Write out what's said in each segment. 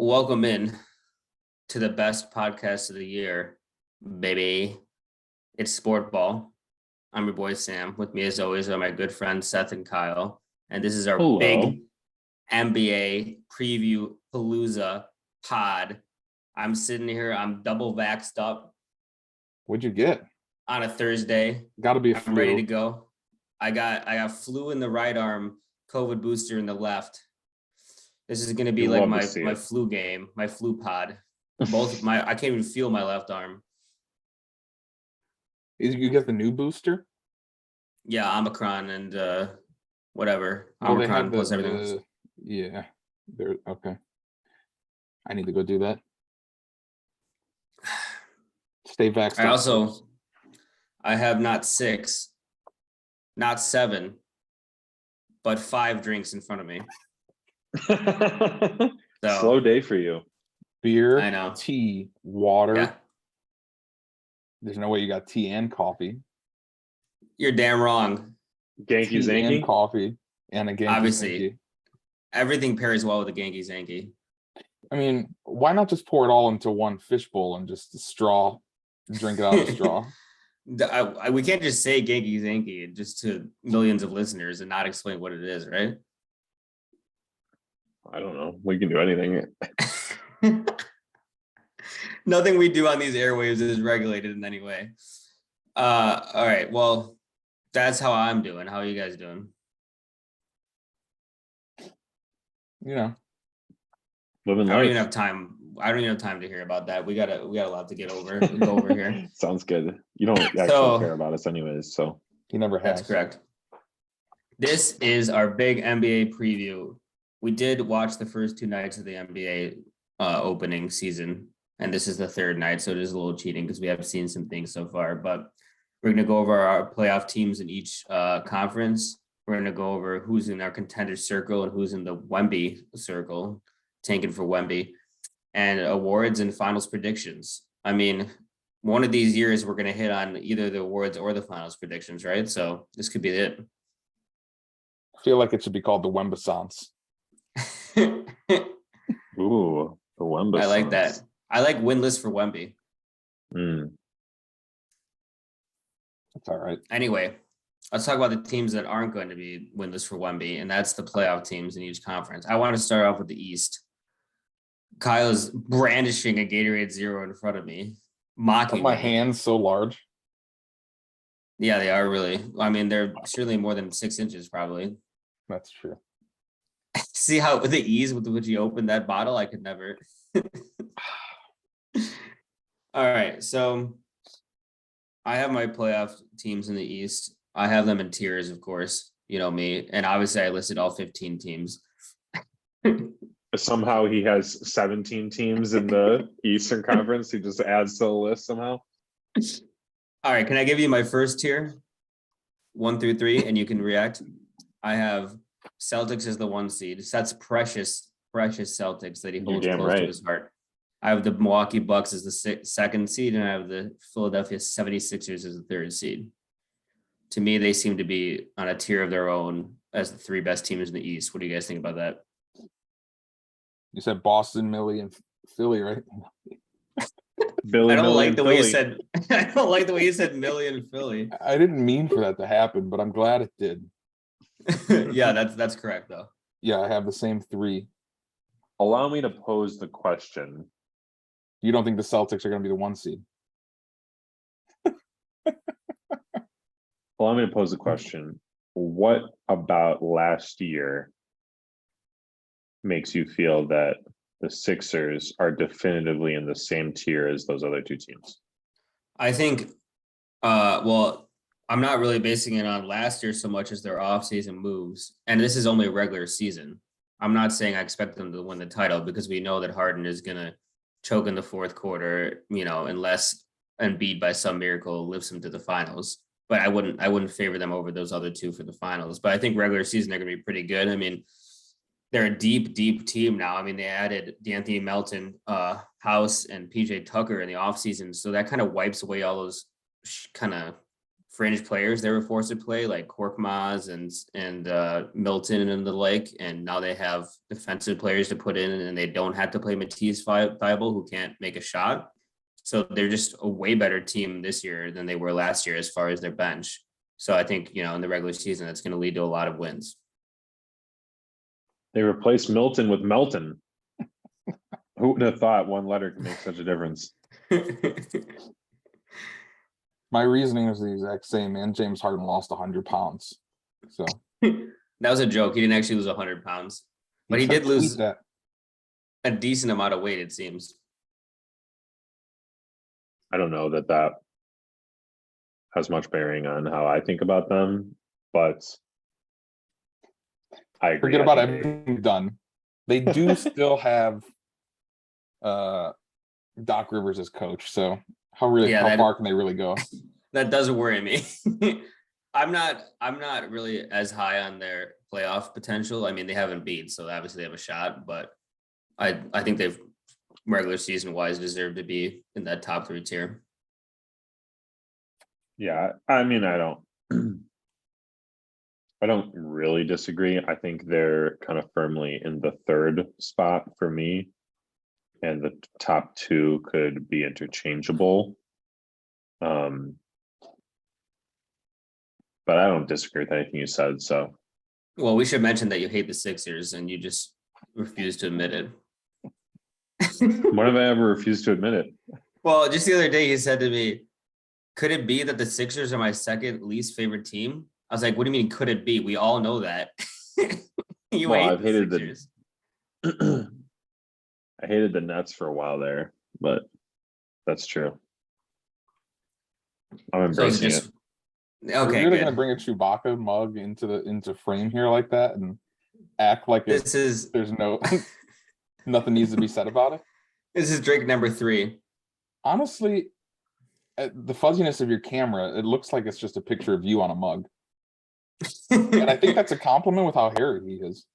Welcome in to the best podcast of the year, baby. It's Sport Ball. I'm your boy Sam. With me, as always, are my good friends Seth and Kyle. And this is our Hello. big NBA Preview Palooza pod. I'm sitting here. I'm double vaxxed up What'd you get? on a Thursday. Got to be a I'm flu. ready to go. I got flu in the right arm, COVID booster in the left. This is going to be You'd like love my to see it. flu game, my flu pod. I can't even feel my left arm. You get the new booster? Yeah, Omicron and whatever. Well, they Omicron have plus everything else. Yeah. They're okay. I need to go do that. Stay vaxxed. I have not 6, not 7, but 5 drinks in front of me. So, Slow day for you. Beer, I know. tea, water. Yeah, There's no way you got tea and coffee. you're damn wrong. Genki Tea and Zanki? coffee and a Genki Obviously. Zanki. Everything pairs well with the Genki Zanki. I mean, why not just pour it all into one fishbowl and just drink it out of the straw? We can't just say Genki Zanki just to millions of listeners and not explain what it is, right? I don't know. We can do anything. Nothing we do on these airwaves is regulated in any way. All right. Well, that's how I'm doing. How are you guys doing? You know, Living I don't life. even have time. I don't even have time to hear about that. We got a lot to go over here. Sounds good. You don't actually care about us anyways, so. he never has. That's correct. This is our big NBA preview. We did watch the first 2 nights of the NBA opening season, and this is the 3rd night, so it is a little cheating because we have seen some things so far. But we're going to go over our playoff teams in each conference. We're going to go over who's in our contender circle and who's in the Wemby circle, tanking for Wemby, and awards and finals predictions. I mean, one of these years we're going to hit on either the awards or the finals predictions, right? So this could be it. I feel like it should be called the Wembasance. Ooh, the Wemba. I like that. I like winless for Wemby. Mm. That's all right. Anyway, let's talk about the teams that aren't going to be winless for Wemby, and that's the playoff teams in each conference. I want to start off with the East. Kyle is brandishing a Gatorade Zero in front of me, mocking My me. hands so large. Yeah, they are really. I mean, they're surely more than 6 inches, probably. That's true. See how with the ease with which you opened that bottle? I could never. All right, so I have my playoff teams in the East. I have them in tiers, of course. You know me, and obviously I listed all 15 teams. Somehow he has 17 teams in the Eastern Conference. He just adds to the list somehow. All right, can I give you my first tier, 1 through 3, and you can react? I have Celtics as the 1 seed. That's precious Celtics that he holds close to his heart. I have the Milwaukee Bucks as the 2nd seed, and I have the Philadelphia 76ers as the 3rd seed. To me, they seem to be on a tier of their own as the 3 best teams in the East. What do you guys think about that? You said Boston, Millie, and Philly, right? Billy, I don't Millie, like and the way you Philly. said. I don't like the way you said Millie and Philly. I didn't mean for that to happen, but I'm glad it did. Yeah, that's correct though. Yeah, I have the same 3. Allow me to pose the question. You don't think the Celtics are going to be the 1 seed? Allow me to pose the question. What about last year makes you feel that the Sixers are definitively in the same tier as those other 2 teams? I think, well, I'm not really basing it on last year so much as their offseason moves. And this is only a regular season. I'm not saying I expect them to win the title because we know that Harden is going to choke in the 4th quarter, unless Embiid by some miracle lifts him to the finals. But I wouldn't favor them over those other 2 for the finals. But I think regular season, they're going to be pretty good. I mean, they're a deep team now. I mean, they added D'Anthony Melton, House, and PJ Tucker in the offseason. So that kind of wipes away all those kind of fringe players they were forced to play, like Korkmaz and Milton and the like, and now they have defensive players to put in, and they don't have to play Matisse Thybulle, who can't make a shot. So they're just a way better team this year than they were last year as far as their bench. So I think, in the regular season, that's going to lead to a lot of wins. They replaced Milton with Melton. Who would have thought one letter can make such a difference? My reasoning is the exact same, man. James Harden lost 100 pounds. So That was a joke. He didn't actually lose 100 pounds, but he did lose that. a decent amount of weight, it seems. I don't know that has much bearing on how I think about them, but I agree. Forget about everything done. They do still have Doc Rivers as coach, so how far can they really go? That doesn't worry me. I'm not really as high on their playoff potential. I mean, they haven't beat, so obviously they have a shot, but I think they've regular season wise deserve to be in that top 3 tier. Yeah, I mean, I don't really disagree. I think they're kind of firmly in the 3rd spot for me, and the top 2 could be interchangeable. But I don't disagree with anything you said. So, well, we should mention that you hate the Sixers and you just refuse to admit it. when have I ever refused to admit it? Well, just the other day he said to me, "Could it be that the Sixers are my second least favorite team?" I was like, "What do you mean? Could it be? We all know that." I've hated Sixers. I hated the Nets for a while there, but that's true. I'm embracing it. Okay, you're really gonna bring a Chewbacca mug into frame here like that and act like there's no nothing needs to be said about it. This is drink number 3. Honestly, the fuzziness of your camera, it looks like it's just a picture of you on a mug. And I think that's a compliment with how hairy he is.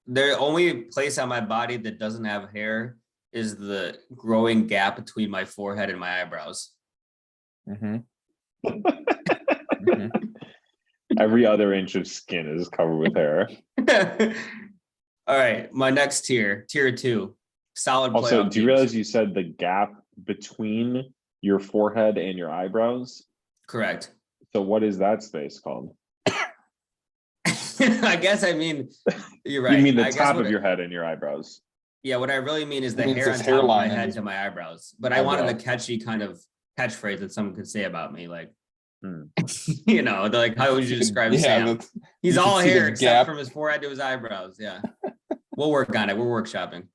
The only place on my body that doesn't have hair is the growing gap between my forehead and my eyebrows. Mm-hmm. Every other inch of skin is covered with hair. All right, my next tier 2, solid playoff. Also, do you realize you said the gap between your forehead and your eyebrows? Correct. So what is that space called? I guess I mean, you're right. You mean the top of your head and your eyebrows? Yeah, what I really mean is the hair on top of my head to my eyebrows. But I wanted a catchy kind of catchphrase that someone could say about me, like, they're like, how would you describe Sam? He's all hair except from his forehead to his eyebrows. Yeah, we'll work on it. We're workshopping.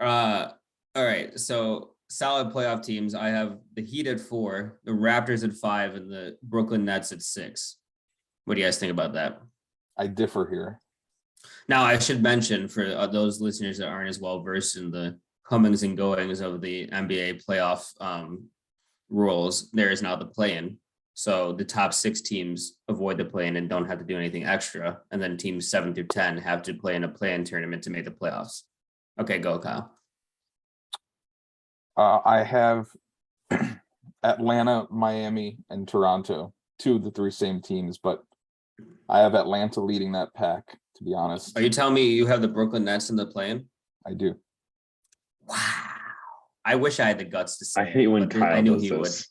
All right, so solid playoff teams. I have the Heat at 4, the Raptors at 5, and the Brooklyn Nets at 6. What do you guys think about that? I differ here. Now, I should mention for those listeners that aren't as well versed in the comings and goings of the NBA playoff rules, there is now the play-in. So the top 6 teams avoid the play-in and don't have to do anything extra. And then teams 7 through 10 have to play in a play-in tournament to make the playoffs. Okay, go, Kyle. I have Atlanta, Miami, and Toronto, 2 of the 3 same teams, but I have Atlanta leading that pack, to be honest. Are you telling me you have the Brooklyn Nets in the play-in? I do. Wow. I wish I had the guts to say I hate when Kyle I knew does he this.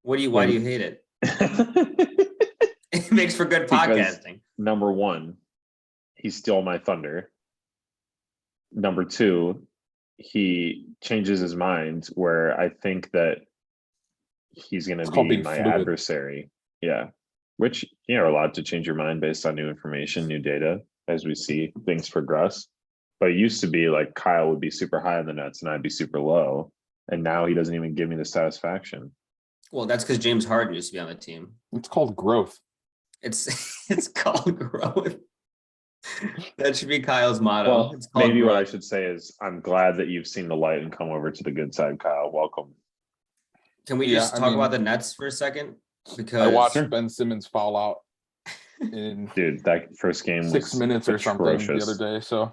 would. Why do you hate it? It makes for good podcasting. Number 1, he stole my thunder. Number 2, he changes his mind where I think that he's going to be my adversary. Yeah. Which you're allowed to change your mind based on new information, new data, as we see things progress. But it used to be like Kyle would be super high on the Nets and I'd be super low. And now he doesn't even give me the satisfaction. Well, that's because James Harden used to be on the team. It's called growth. It's called growth. That should be Kyle's motto. Well, it's called maybe growth. what I should say is I'm glad that you've seen the light and come over to the good side, Kyle. Welcome. Can we just talk about the Nets for a second? Because I watched Ben Simmons foul out in that first game 6 minutes or something the other day. So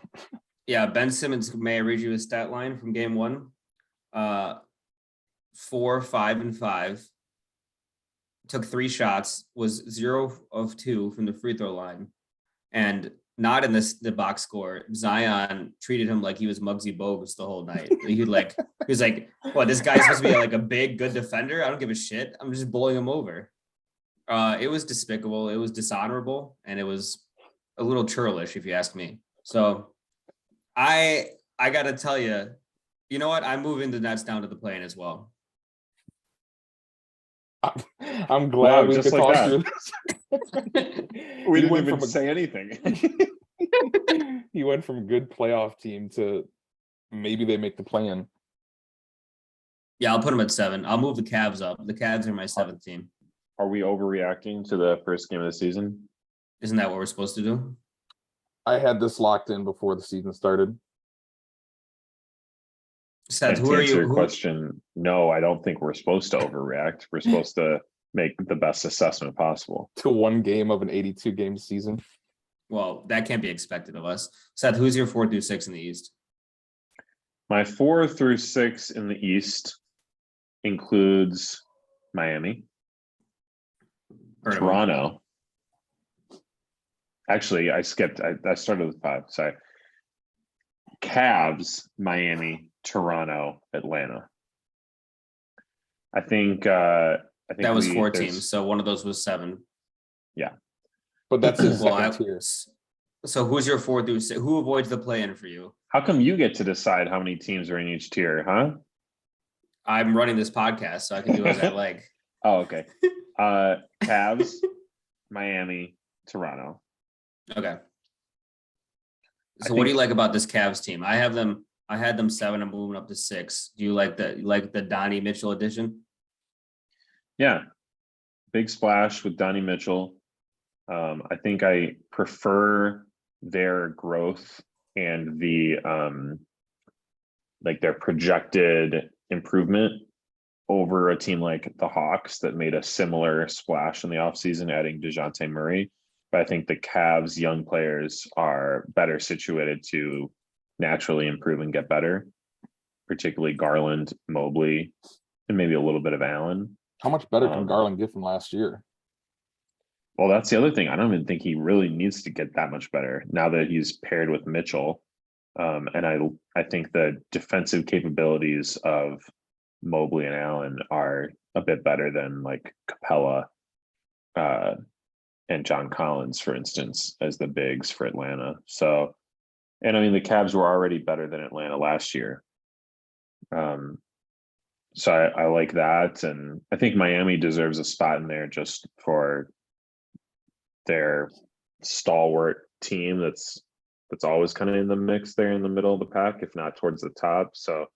yeah, Ben Simmons, may I read you his stat line from game 1? 4, 5, and 5. took 3 shots, was 0 of 2 from the free throw line, and not in the box score. Zion treated him like he was Muggsy Bogues the whole night. He was like, "What? This guy's supposed to be like a big, good defender? I don't give a shit. I'm just blowing him over." It was despicable. It was dishonorable, and it was a little churlish, if you ask me. So, I gotta tell you, you know what? I'm moving the Nets down to the play-in as well. I'm glad Wow, we just could like talk that. through this. We He didn't went even from say anything. he went from good playoff team to maybe they make the play-in. Yeah, I'll put them at 7. I'll move the Cavs up. The Cavs are my 7th team. Are we overreacting to the first game of the season? Isn't that what we're supposed to do? I had this locked in before the season started. Seth, And who to are answer you? your question, no, I don't think we're supposed to overreact. We're supposed to make the best assessment possible. To one game of an 82 game season. Well, that can't be expected of us. Seth, who's your 4 through 6 in the East? My 4 through 6 in the East includes Miami, Heard of him. Toronto. Actually, I skipped. I started with 5. Sorry. Cavs, Miami, Toronto, Atlanta. I think That was 4 there's- teams, so one of those was 7. But that's his Well, second tier. so who's your 4 through 6? Who avoids the play-in for you? How come you get to decide how many teams are in each tier, huh? I'm running this podcast, so I can do as I like. Oh, okay. Cavs, Miami, Toronto. Okay. I So what do you think- like about this Cavs team? I had them 7. I'm moving up to 6. Do you like the Donnie Mitchell edition? Yeah. Big splash with Donnie Mitchell. I think I prefer their growth and the like their projected improvement over a team like the Hawks that made a similar splash in the offseason, adding DeJounte Murray. But I think the Cavs young players are better situated to naturally improve and get better, particularly Garland, Mobley, and maybe a little bit of Allen. How much better can Garland get from last year? Well, that's the other thing. I don't even think he really needs to get that much better now that he's paired with Mitchell. And I think the defensive capabilities of Mobley and Allen are a bit better than like Capella and John Collins, for instance, as the bigs for Atlanta. So, and I mean, the Cavs were already better than Atlanta last year. So I like that. And I think Miami deserves a spot in there just for their stalwart team that's always kind of in the mix there in the middle of the pack, if not towards the top. So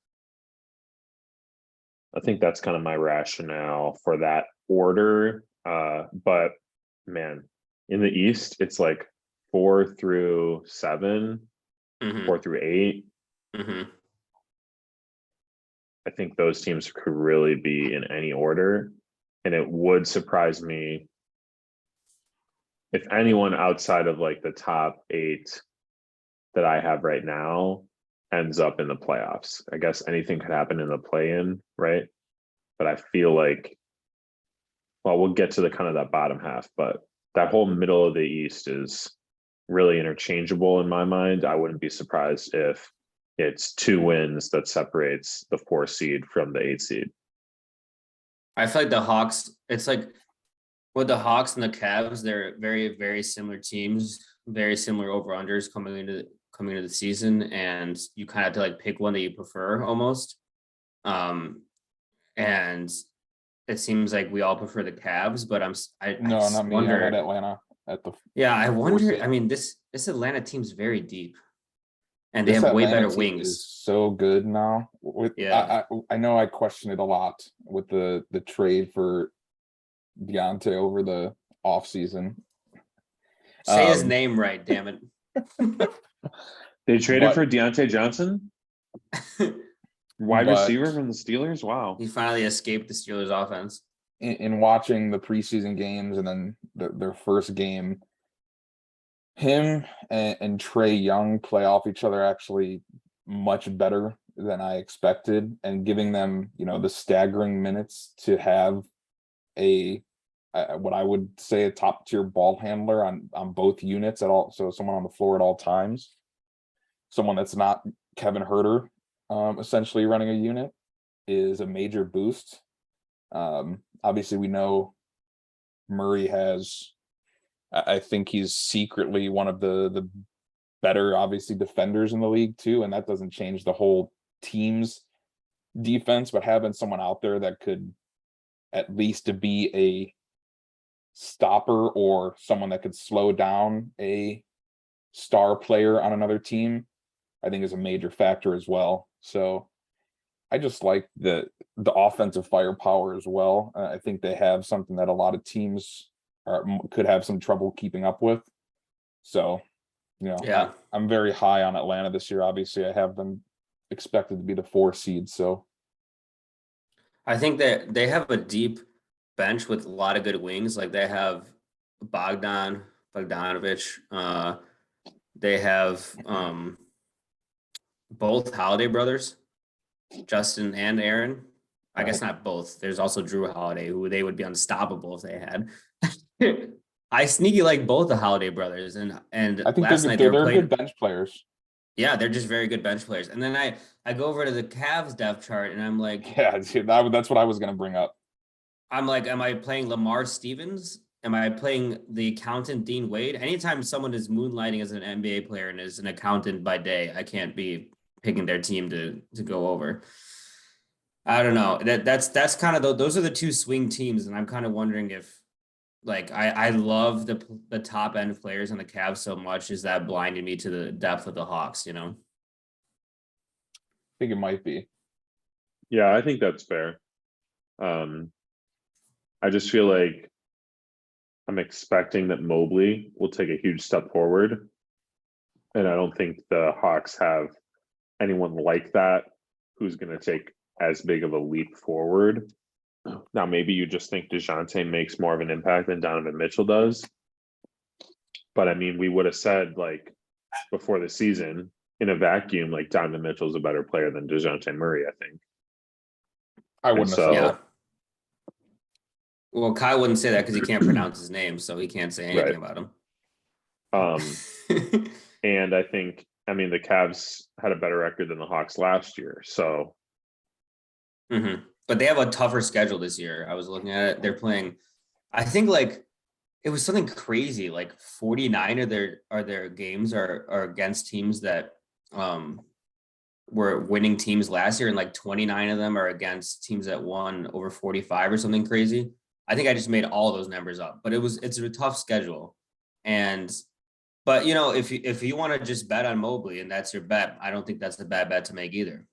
I think that's kind of my rationale for that order. But man, in the East, it's like 4 through 7, Mhm. 4 through 8. Mhm. I think those teams could really be in any order. And it would surprise me if anyone outside of like the top 8 that I have right now ends up in the playoffs. I guess anything could happen in the play-in, right? But I feel like, well, we'll get to the kind of that bottom half, but that whole middle of the East is really interchangeable in my mind. I wouldn't be surprised if it's 2 wins that separates the 4 seed from the 8 seed. I feel like the Hawks, it's like with the Hawks and the Cavs, they're very, very similar teams, very similar over-unders coming into the season, and you kind of have to like pick one that you prefer almost. And it seems like we all prefer the Cavs, but I No, just not me. wonder, I had Atlanta at the. yeah, I wonder. seed. I mean, this Atlanta team's very deep, and they This have way Atlanta better team wings. is so good now. I know I question it a lot with the trade for Deontay over the offseason. Say his name right, damn it. They traded But- for Deontay Johnson, wide But- receiver from the Steelers. Wow. He finally escaped the Steelers' offense. In watching the preseason games and then their first game, him and Trey Young play off each other actually much better than I expected, and giving them, the staggering minutes to have a what I would say a top tier ball handler on both units at all. So someone on the floor at all times, someone that's not Kevin Herter, essentially running a unit is a major boost. Obviously we know Murray has, I think he's secretly one of the better, obviously, defenders in the league too, and that doesn't change the whole team's defense, but having someone out there that could at least to be a stopper or someone that could slow down a star player on another team, I think is a major factor as well. So I just like the offensive firepower as well. I think they have something that a lot of teams could have some trouble keeping up with. So, Yeah. I'm very high on Atlanta this year. Obviously, I have them expected to be the 4 seed. So I think that they have a deep bench with a lot of good wings. Like they have Bogdanovich. They have both Holiday brothers, Justin and Aaron. I guess not both. There's also Drew Holiday, who they would be unstoppable if they had. I sneaky like both the Holiday brothers, and I think last night they were they're playing. good bench players. Yeah, they're just very good bench players. And then I go over to the Cavs depth chart, and I'm like, Yeah, that's what I was going to bring up. I'm like, am I playing Lamar Stevens? Am I playing the accountant Dean Wade? Anytime someone is moonlighting as an NBA player and is an accountant by day, I can't be picking their team to go over. I don't know. That's kind of those are the two swing teams, and I'm kind of wondering if, like, I love the top end players on the Cavs so much, is that blinding me to the depth of the Hawks? I think it might be. Yeah, I think that's fair. I just feel like I'm expecting that Mobley will take a huge step forward. And I don't think the Hawks have anyone like that who's going to take as big of a leap forward. Now, maybe you just think DeJounte makes more of an impact than Donovan Mitchell does. But I mean, we would have said, like, before the season, in a vacuum, like Donovan Mitchell's a better player than DeJounte Murray, I think. I wouldn't have said Yeah. that. Well, Kyle wouldn't say that because he can't pronounce his name, so he can't say anything about him. And I think, I mean, the Cavs had a better record than the Hawks last year. So, But they have a tougher schedule this year. I was looking at it. They're playing, I think, like, it was something crazy. Like 49 of their games are against teams that were winning teams last year, and like 29 of them are against teams that won over 45 or something crazy. I think I just made all those numbers up, but it's a tough schedule. But if you want to just bet on Mobley and that's your bet, I don't think that's a bad bet to make either.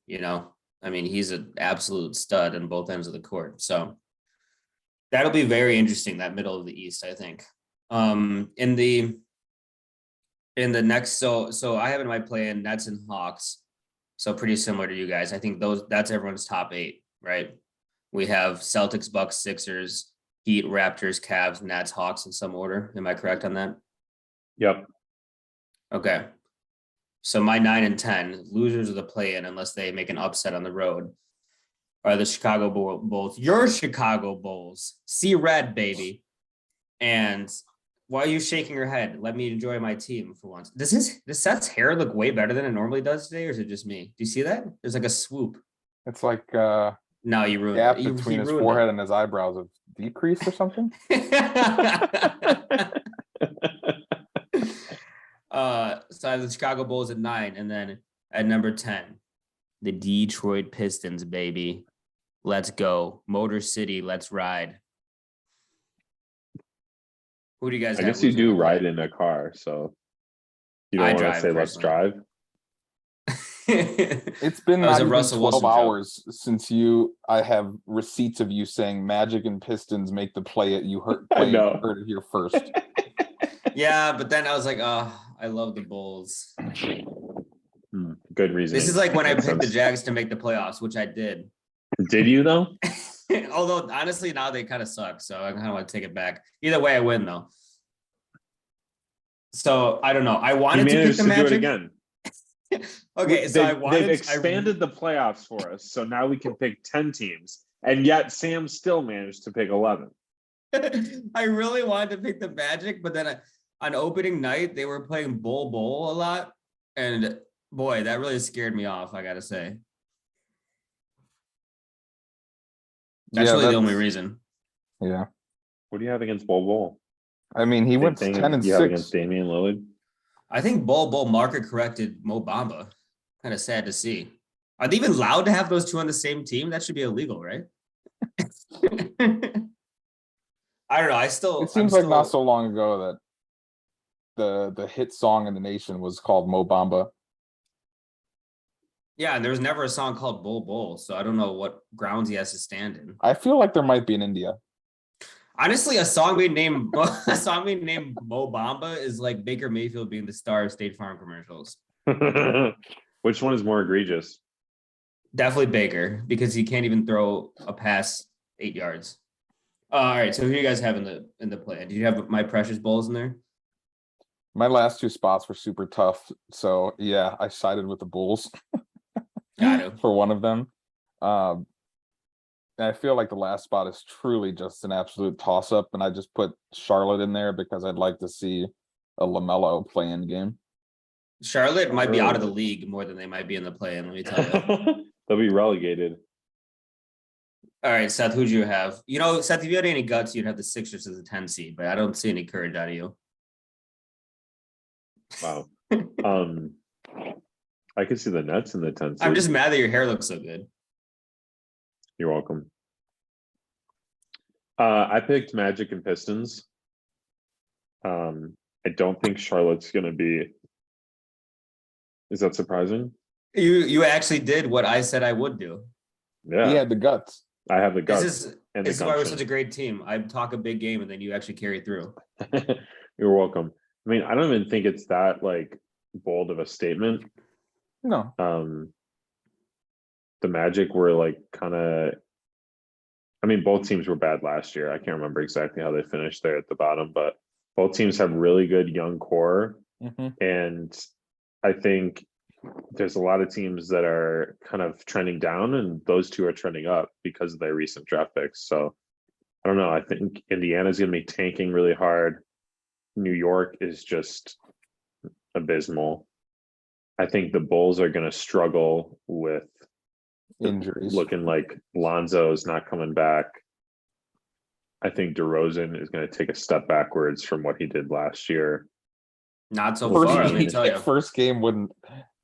I mean, he's an absolute stud on both ends of the court. So that'll be very interesting, that middle of the East, I think. In the next, so I have in my plan Nets and Hawks. So pretty similar to you guys. I think that's everyone's top 8, right? We have Celtics, Bucks, Sixers, Heat, Raptors, Cavs, Nets, Hawks in some order. Am I correct on that? yep. Okay. So my 9 and 10 losers of the play-in, unless they make an upset on the road, are the Chicago Bulls. Your Chicago Bulls. See red, baby. And why are you shaking your head? Let me enjoy my team for once. Does Seth's hair look way better than it normally does today, or is it just me? Do you see that? There's like a swoop. It's like No, you ruined gap it. between his forehead and his eyebrows have decreased or something. So I have the Chicago Bulls at 9, and then at number 10, the Detroit Pistons, baby. Let's go. Motor City, let's ride. Who do you guys I have? guess you losing do the ride play? in a car, so you don't I want to drive say let's personally. drive. It's been That was not a even Russell 12 Wilson joke. hours since I have receipts of you saying Magic and Pistons make the play at you heard it here first. Yeah, but then I was like, oh, I love the Bulls. Good reason. This is like when I picked the Jags to make the playoffs, which I did. Did you though? Although honestly, now they kind of suck, so I kind of want to take it back. Either way, I win though. So I don't know. I wanted to pick the Magic. Do it again. Okay, so they've expanded the playoffs for us, so now we can pick 10 teams, and yet Sam still managed to pick 11. I really wanted to pick the Magic, but then on opening night they were playing Bull a lot, and boy, that really scared me off. I gotta say, that's really the only reason. Yeah. What do you have against Bol? I mean, he went Same 10 thing and you have against 6. Damian Lillard. I think Bull market corrected Mo Bamba. Kind of sad to see. Are they even allowed to have those two on the same team? That should be illegal, right? I don't know. It seems like not so long ago that the hit song in the nation was called Mo Bamba. Yeah, and there was never a song called Bull, so I don't know what grounds he has to stand in. I feel like there might be in India. Honestly, a song being named Mo Bamba is like Baker Mayfield being the star of State Farm commercials. Which one is more egregious? Definitely Baker, because he can't even throw a pass 8 yards. All right, so who do you guys have in the play? Did you have my precious Bulls in there? My last 2 spots were super tough, so yeah, I sided with the Bulls. Got it. For one of them. And I feel like the last spot is truly just an absolute toss-up, and I just put Charlotte in there because I'd like to see a LaMelo play-in game. Charlotte might be out of the league more than they might be in the play-in, let me tell you. They'll be relegated. All right, Seth, who'd you have? You know, Seth, if you had any guts, you'd have the Sixers as a 10 seed, but I don't see any courage out of you. Wow. I could see the Nets in the 10 seed. I'm just mad that your hair looks so good. You're welcome. I picked Magic and Pistons. I don't think Charlotte's going to be. Is that surprising? You actually did what I said I would do. Yeah. He had the guts. I have the guts. This is why we're such a great team. I talk a big game and then you actually carry through. You're welcome. I mean, I don't even think it's that like bold of a statement. No. The Magic were like kind of. I mean, both teams were bad last year. I can't remember exactly how they finished there at the bottom, but both teams have really good young core. Mm-hmm. And I think there's a lot of teams that are kind of trending down, and those two are trending up because of their recent draft picks. So I don't know. I think Indiana's going to be tanking really hard. New York is just abysmal. I think the Bulls are going to struggle with injuries. Looking like Lonzo is not coming back. I think DeRozan is going to take a step backwards from what he did last year. Not so far, let me tell you. First game wouldn't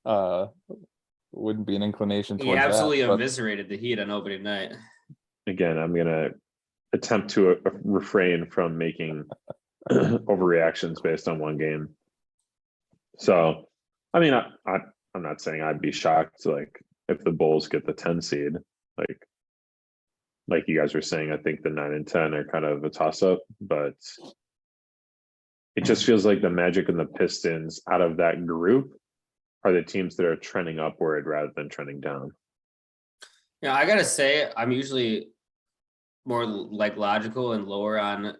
be an inclination towards he absolutely that, eviscerated the Heat on opening night. Again, I'm going to attempt to refrain from making overreactions based on one game. So, I mean, I'm not saying I'd be shocked like if the Bulls get the 10 seed, like you guys were saying. I think the 9 and 10 are kind of a toss up, but it just feels like the Magic and the Pistons out of that group are the teams that are trending upward rather than trending down. Yeah, I gotta say, I'm usually more like logical and lower on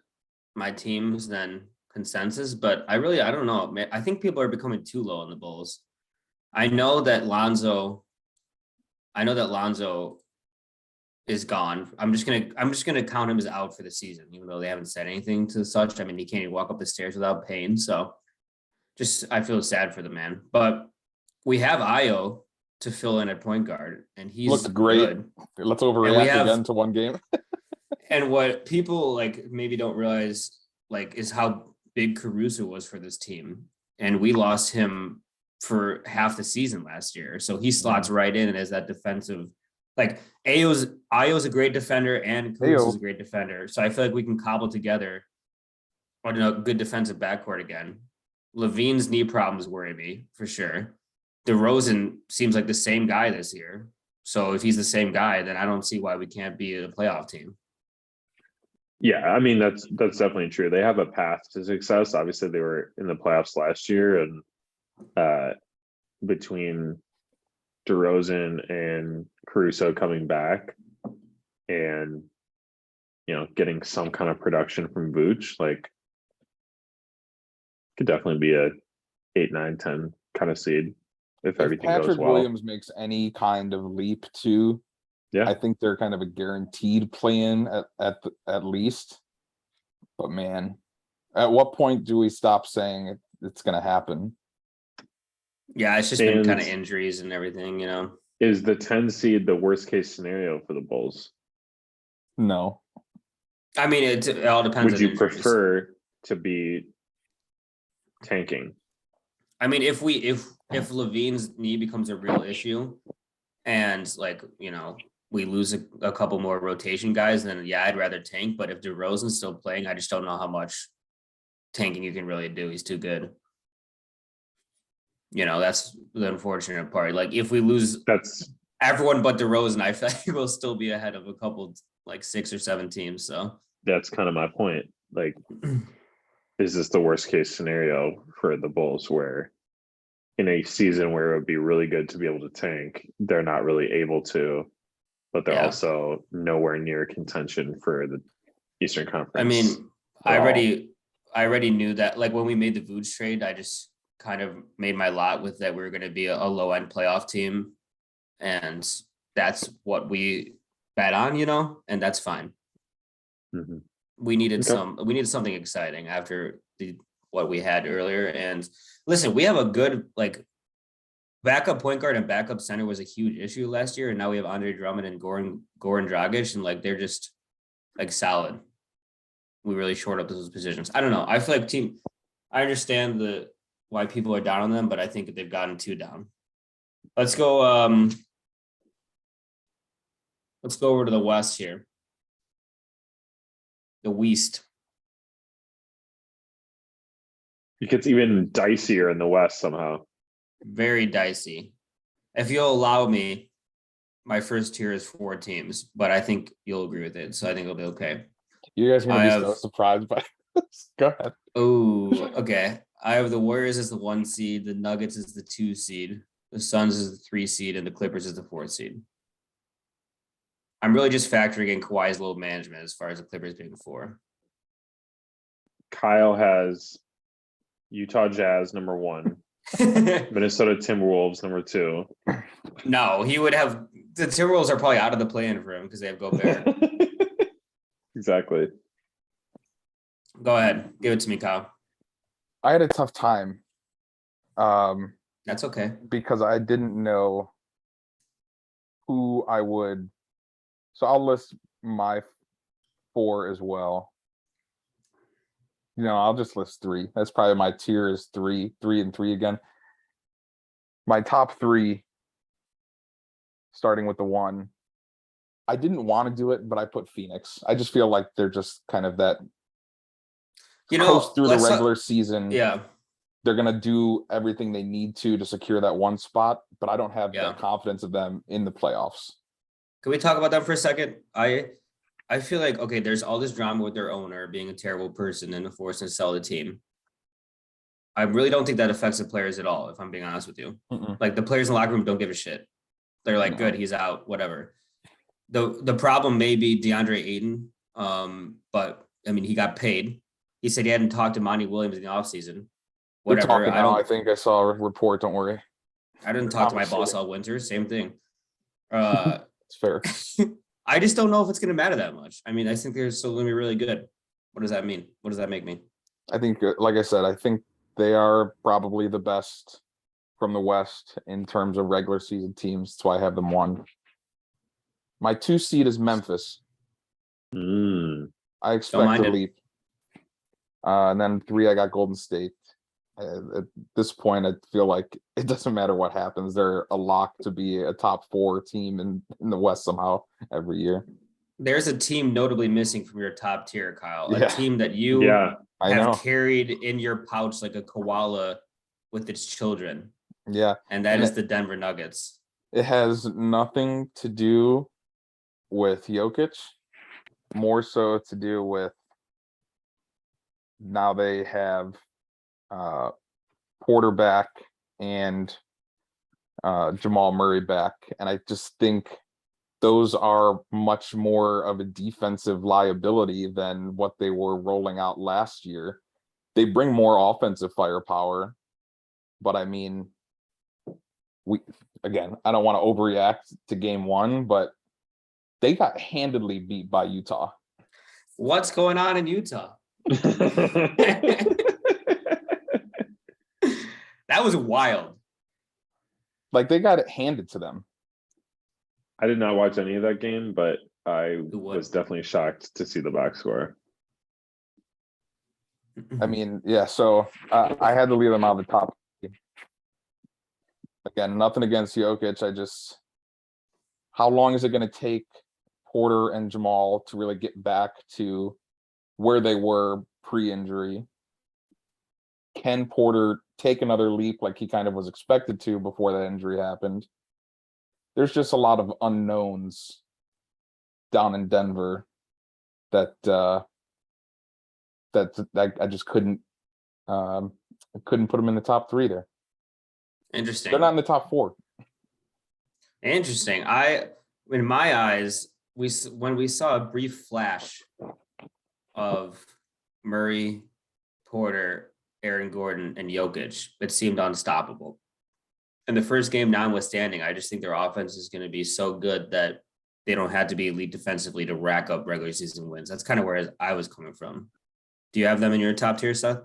my teams than consensus, but I don't know. I think people are becoming too low on the Bulls. I know that Lonzo is gone. I'm just gonna count him as out for the season, even though they haven't said anything to such. I mean, he can't even walk up the stairs without pain. So I feel sad for the man. But we have Io to fill in at point guard, and he's looked great. Good. Let's overreact again to one game. And what people like maybe don't realize like is how big Caruso was for this team. And we lost him for half the season last year. So he slots right in as that defensive, like Io's a great defender and Caruso's a great defender. So I feel like we can cobble together on a good defensive backcourt again. Levine's knee problems worry me for sure. DeRozan seems like the same guy this year. So if he's the same guy, then I don't see why we can't be a playoff team. Yeah, I mean, that's definitely true. They have a path to success. Obviously, they were in the playoffs last year, and between DeRozan and Caruso coming back and, getting some kind of production from Vooch, like, could definitely be a 8, 9, 10 kind of seed if everything goes well. Patrick Williams makes any kind of leap too. Yeah, I think they're kind of a guaranteed play-in at least. But man, at what point do we stop saying it's going to happen? Yeah, it's just been kind of And- injuries and everything, you know. Is the 10 seed the worst case scenario for the Bulls? No. I mean, it all depends Would on you injuries. prefer to be tanking? I mean, if Levine's knee becomes a real issue, and like we lose a couple more rotation guys, then yeah, I'd rather tank. But if DeRozan's still playing, I just don't know how much tanking you can really do. He's too good. That's the unfortunate part. Like if we lose That's everyone but DeRozan, I feel like we'll still be ahead of a couple like 6 or 7 teams. So kind of my point. Like, is this the worst case scenario for the Bulls where in a season where it would be really good to be able to tank, they're not really able to, but they're Yeah. also nowhere near contention for the Eastern Conference. I mean, at I all. already knew that. Like when we made the Vooch trade, I just kind of made my lot with that we were going to be a low end playoff team, and that's what we bet on, and that's fine. Mhm. We needed Okay. something exciting after what we had earlier. And listen, we have a good like backup point guard and backup center was a huge issue last year, and now we have Andre Drummond and Goran Dragic, and like they're just like solid. We really short up those positions. I don't know. I feel like I understand why people are down on them, but I think they've gotten too down. Let's go over to the West here. The West. It gets even dicier in the West somehow. Very dicey. If you'll allow me, my first tier is 4 teams, but I think you'll agree with it. So I think it'll be okay. You guys are going to I be so have- surprised by this. Go ahead. Oh, okay. I have the Warriors as the 1 seed, the Nuggets as the 2 seed, the Suns as the 3 seed, and the Clippers as the 4 seed. I'm really just factoring in Kawhi's load management as far as the Clippers being 4. Kyle has Utah Jazz number 1, Minnesota Timberwolves number 2. No, he would have the Timberwolves are probably out of the play-in for him because they have Gobert. Exactly. Go ahead, give it to me, Kyle. I had a tough time That's okay. because I didn't know who I would. So I'll list my 4 as well. I'll just list 3. That's probably my tier is 3 and 3 again. My top 3, starting with the 1. I didn't want to do it, but I put Phoenix. I just feel like they're just kind of that coast through the regular season. Yeah. They're going to do everything they need to secure that 1 spot, but I don't have that confidence of them in the playoffs. Can we talk about that for a second? I feel like, okay, there's all this drama with their owner being a terrible person and forcing to sell the team. I really don't think that affects the players at all, if I'm being honest with you. Like the players in the locker room don't give a shit. They're like, good, he's out, whatever. The problem may be DeAndre Ayton, but I mean, he got paid. He said he hadn't talked to Monty Williams in the offseason. Whatever. I think I saw a report. Don't worry. I didn't talk to my boss all winter. Same thing. It's fair. I just don't know if it's going to matter that much. I mean, I think they're still going to be really good. What does that mean? What does that make me? I think, like I said, I think they are probably the best from the West in terms of regular season teams. That's why I have them 1. My 2 seed is Memphis. I expect a leap. And then 3, I got Golden State. At this point, I feel like it doesn't matter what happens. They're a lock to be a top 4 team in the West somehow every year. There's a team notably missing from your top tier, Kyle. Yeah. A team that you have carried in your pouch like a koala with its children. Yeah. And that is the Denver Nuggets. It has nothing to do with Jokic, more so to do with now they have Porter back and Jamal Murray back. And I just think those are much more of a defensive liability than what they were rolling out last year. They bring more offensive firepower, but I mean, I don't want to overreact to game 1, but they got handedly beat by Utah. What's going on in Utah? That was wild. Like they got it handed to them. I did not watch any of that game, but I Who would? was definitely shocked to see the box score. I mean, yeah. So I had to leave them out of the top. Again, nothing against Jokic. How long is it going to take Porter and Jamal to really get back to where they were pre-injury? Can Porter take another leap like he kind of was expected to before that injury happened? There's just a lot of unknowns down in Denver that I just couldn't put them in the top 3 there. Interesting. They're not in the top 4. Interesting. In my eyes, when we saw a brief flash of Murray, Porter, Aaron Gordon, and Jokic, it seemed unstoppable. In the first game, notwithstanding, I just think their offense is going to be so good that they don't have to be elite defensively to rack up regular season wins. That's kind of where I was coming from. Do you have them in your top tier, Seth?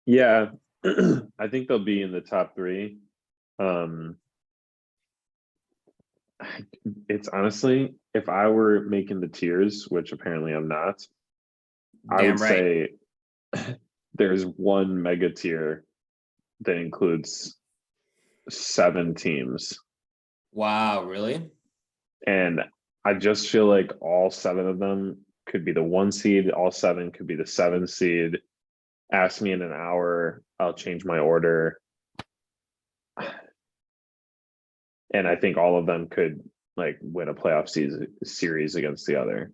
Yeah, I think they'll be in the top 3. It's honestly, if I were making the tiers, which apparently I'm not, I would say there's one mega tier that includes 7 teams. Wow, really? And I just feel like all 7 of them could be the 1 seed, all 7 could be the 7 seed. Ask me in an hour, I'll change my order. And I think all of them could like win a playoff series against the other.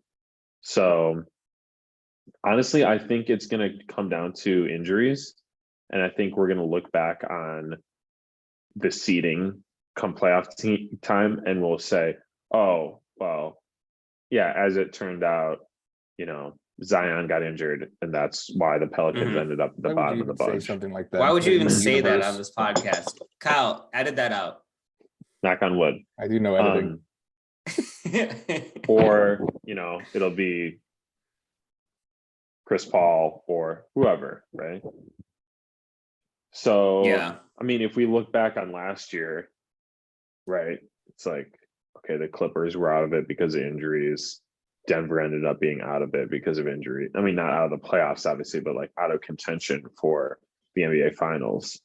So honestly, I think it's going to come down to injuries. And I think we're going to look back on the seeding come playoff time and we'll say, oh, well, yeah, as it turned out, Zion got injured and that's why the Pelicans ended up at the bottom of the bunch. Say something like that? Why would you even say that on this podcast? Kyle, edit that out. Knock on wood. I do know editing. Or, it'll be Chris Paul or whoever, right? So, yeah. I mean, if we look back on last year, right, it's like, okay, the Clippers were out of it because of injuries. Denver ended up being out of it because of injury. I mean, not out of the playoffs, obviously, but like out of contention for the NBA Finals.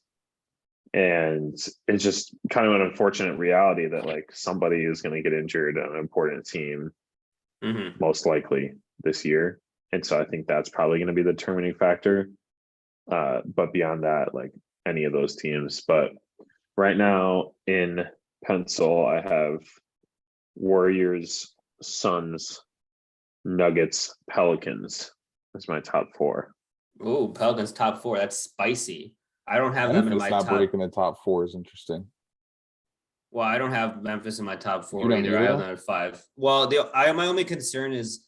And it's just kind of an unfortunate reality that like somebody is going to get injured on an important team, most likely this year. And so I think that's probably going to be the determining factor. But beyond that, like any of those teams. But right now in pencil, I have Warriors, Suns, Nuggets, Pelicans. That's my top 4. Oh, Pelicans top 4. That's spicy. I don't have them in my not top. Breaking the top 4 is interesting. Well, I don't have Memphis in my top 4 either. either. I have them at 5. Well, my only concern is,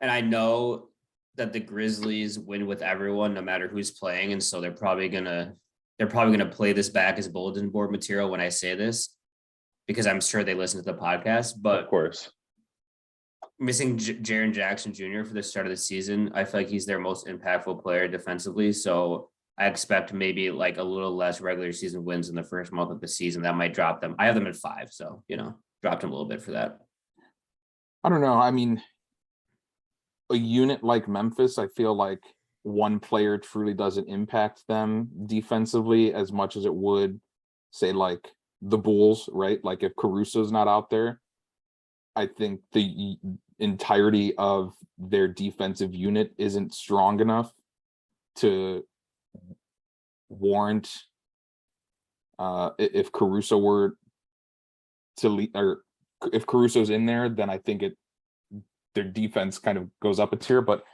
and I know that the Grizzlies win with everyone, no matter who's playing, and so they're probably gonna play this back as bulletin board material when I say this, because I'm sure they listen to the podcast. But of course, missing Jaren Jackson Jr. for the start of the season, I feel like he's their most impactful player defensively. So I expect maybe like a little less regular season wins in the first month of the season. That might drop them. I have them at 5, so dropped them a little bit for that. I don't know. I mean, a unit like Memphis, I feel like one player truly doesn't impact them defensively as much as it would, say, like the Bulls, right? Like if Caruso's not out there, I think the entirety of their defensive unit isn't strong enough to warrant if Caruso were to lead, or if Caruso's in there, then I think their defense kind of goes up a tier. But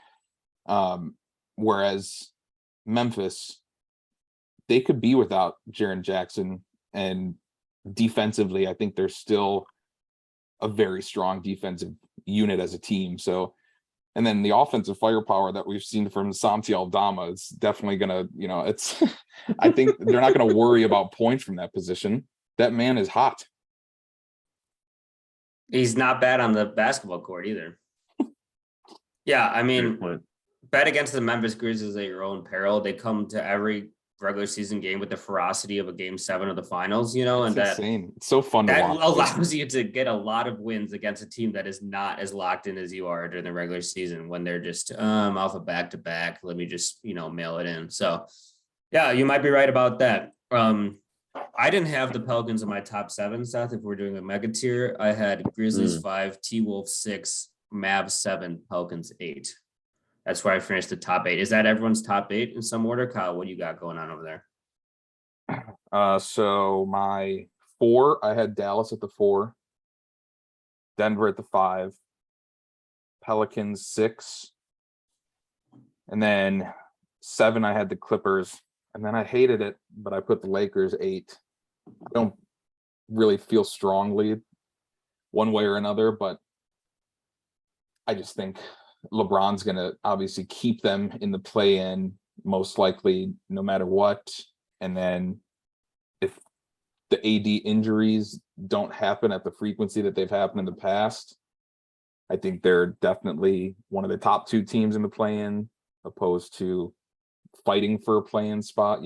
whereas Memphis, they could be without Jaren Jackson, and defensively, I think they're still a very strong defensive unit as a team. So, and then the offensive firepower that we've seen from Santi Aldama is definitely gonna, it's. I think they're not gonna worry about points from that position. That man is hot. He's not bad on the basketball court either. Yeah, I mean, bet against the Memphis Grizzlies at your own peril. They come to every regular season game with the ferocity of a game 7 of the finals, you know, It's and that insane. It's so fun to that watch. allows you to get a lot of wins against a team that is not as locked in as you are during the regular season when they're just off a back to back. Let me just, mail it in. So yeah, you might be right about that. I didn't have the Pelicans in my top 7, Seth. If we're doing a mega tier, I had Grizzlies 5, T-Wolves 6, Mavs 7, Pelicans 8. That's where I finished the top 8. Is that everyone's top 8 in some order? Kyle, what do you got going on over there? So my 4, I had Dallas at the 4, Denver at the 5, Pelicans 6, and then 7, I had the Clippers, and then I hated it, but I put the Lakers 8. I don't really feel strongly one way or another, but I just think LeBron's going to obviously keep them in the play-in, most likely, no matter what. And then if the AD injuries don't happen at the frequency that they've happened in the past, I think they're definitely one of the top 2 teams in the play-in, opposed to fighting for a play-in spot,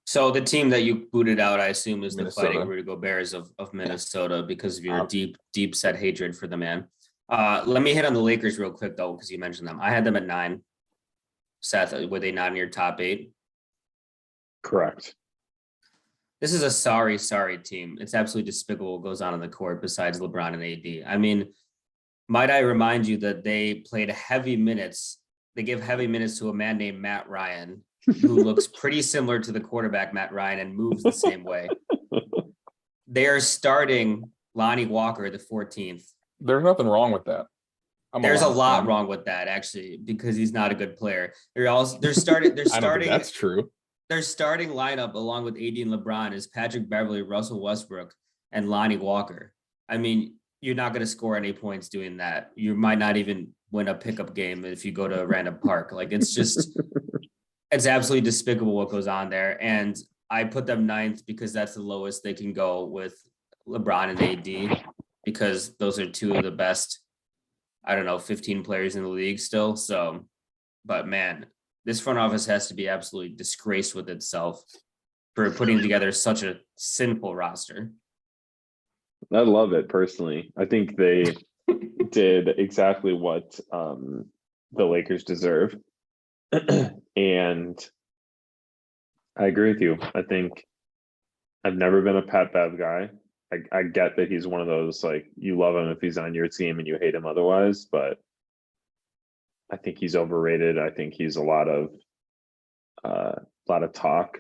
So the team that you booted out, I assume, is Minnesota. the Fighting Rudy Gobert's of Minnesota because of your deep set hatred for the man. Let me hit on the Lakers real quick, though, because you mentioned them. I had them at 9. Seth, were they not in your top 8? Correct. This is a sorry team. It's absolutely despicable what goes on the court besides LeBron and AD. I mean, might I remind you that they played heavy minutes. They give heavy minutes to a man named Matt Ryan, who looks pretty similar to the quarterback Matt Ryan and moves the same way. They are starting Lonnie Walker the 14th. there's nothing wrong with that. There's a lot wrong with that, actually, because he's not a good player. They're starting. I don't think that's true. Their starting lineup, along with AD and LeBron, is Patrick Beverley, Russell Westbrook, and Lonnie Walker. I mean, you're not going to score any points doing that. You might not even win a pickup game if you go to a random park. Like, it's just, it's absolutely despicable what goes on there. And I put them 9th because that's the lowest they can go with LeBron and AD, because those are 2 of the best, 15 players in the league still. So, but man, this front office has to be absolutely disgraced with itself for putting together such a sinful roster. I love it personally. I think they did exactly what the Lakers deserve. And I agree with you. I think I've never been a Pat Bev guy. I get that he's one of those, like, you love him if he's on your team and you hate him otherwise, but I think he's overrated. I think he's a lot of talk,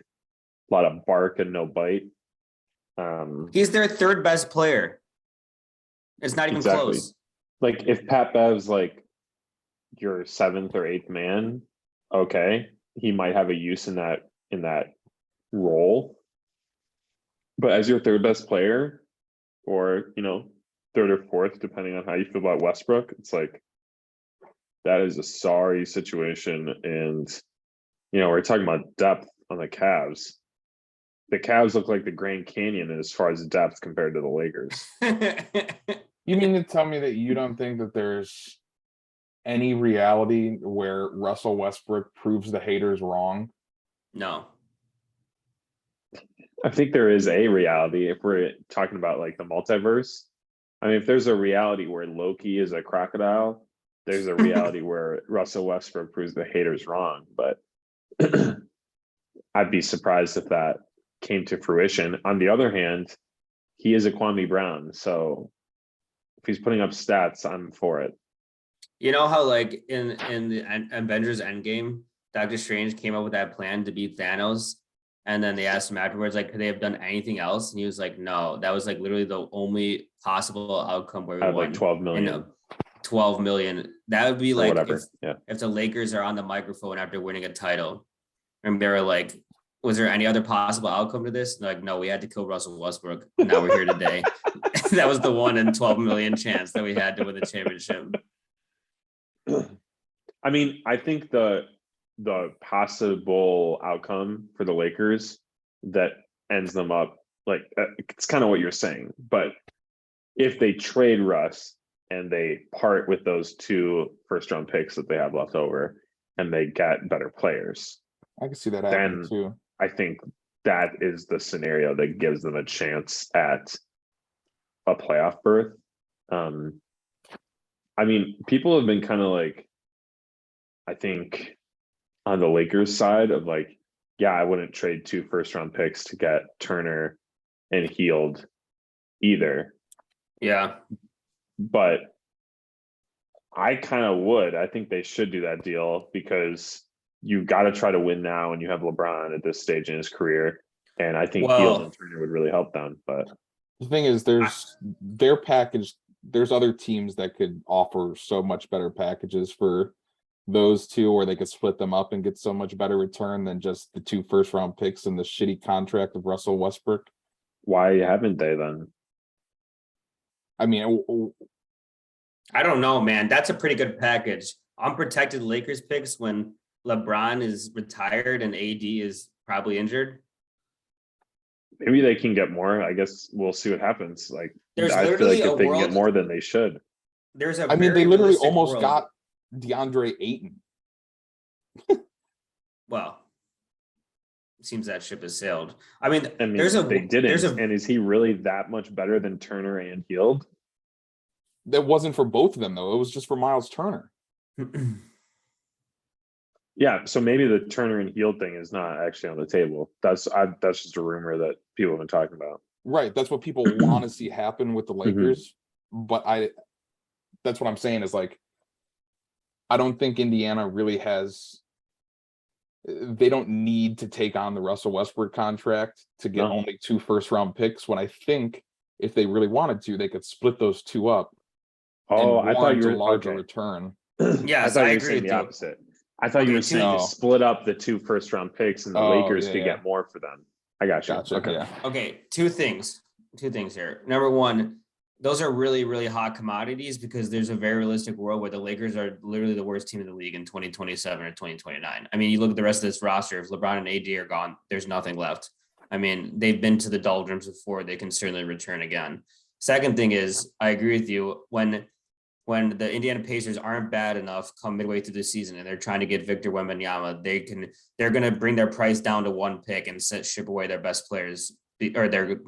a lot of bark and no bite. He's their 3rd best player. It's not even close. Like, if Pat Bev's like your 7th or 8th man, okay, he might have a use in that role. But as your 3rd best player, or 3rd or 4th, depending on how you feel about Westbrook, it's like, that is a sorry situation. And we're talking about depth on the Cavs. The Cavs look like the Grand Canyon as far as depth compared to the Lakers. You mean to tell me that you don't think that there's any reality where Russell Westbrook proves the haters wrong? No. I think there is a reality if we're talking about like the multiverse. I mean, if there's a reality where Loki is a crocodile, there's a reality where Russell Westbrook proves the haters wrong. But I'd be surprised if that came to fruition. On the other hand, he is a Kwame Brown. So if he's putting up stats, I'm for it. You know how, like, in the Avengers Endgame, Doctor Strange came up with that plan to beat Thanos, and then they asked him afterwards, like, could they have done anything else? And he was like, no, that was like literally the only possible outcome where we won. Like 12 million. 12 million. That would be like whatever. If the Lakers are on the microphone after winning a title, and they were like, was there any other possible outcome to this? And like, no, we had to kill Russell Westbrook. Now we're here today. That was the 1 in 12 million chance that we had to win the championship. I mean, I think the possible outcome for the Lakers that ends them up, like, it's kind of what you're saying. But if they trade Russ and they part with those 2 first-round picks that they have left over, and they get better players, I can see that happening then too. I think that is the scenario that gives them a chance at a playoff berth. I mean, people have been kind of like, I think, on the Lakers side of like, yeah, I wouldn't trade 2 first-round picks to get Turner and Healed either, Yeah. but I kind of would. I think they should do that deal because you got to try to win now, and you have LeBron at this stage in his career, and I think Healed and Turner would really help them. But the thing is, there's their package. There's other teams that could offer so much better packages for those 2, or they could split them up and get so much better return than just the 2 first-round picks and the shitty contract of Russell Westbrook. why haven't they then? I mean, I don't know, man. That's a pretty good package. Unprotected Lakers picks when LeBron is retired and AD is probably injured. Maybe they can get more. I guess we'll see what happens. Like, There's I feel literally like a if they can world- get more than they should. There's a I mean, they very literally realistic almost world. got DeAndre Ayton. Well, seems that ship has sailed. I mean, I mean, there's a they didn't. there's a And is he really that much better than Turner and Healed? That wasn't for both of them though. It was just for Miles Turner. Yeah, so maybe the Turner and Healed thing is not actually on the table. That's just a rumor that people have been talking about. Right. That's what people want to see happen with the Lakers. But that's what I'm saying is like, I don't think Indiana really has, they don't need to take on the Russell Westbrook contract to get No. only 2 first-round picks, when I think if they really wanted to, they could split those 2 up Oh, and I thought warrant you a were larger okay. return. Yes, thought I you were agree saying with the you. opposite. I thought you were saying no. to split up the 2 first-round picks, and the Oh, Lakers yeah, could yeah. get more for them. I got you. Gotcha. Okay. Yeah. Okay, two things here. Number one, those are really, really hot commodities because there's a very realistic world where the Lakers are literally the worst team in the league in 2027 or 2029. I mean, you look at the rest of this roster, if LeBron and AD are gone, there's nothing left. I mean, they've been to the doldrums before, they can certainly return again. Second thing is, I agree with you, when the Indiana Pacers aren't bad enough come midway through the season and they're trying to get Victor Wembanyama, they're going to bring their price down to 1 pick and ship away their best players, or their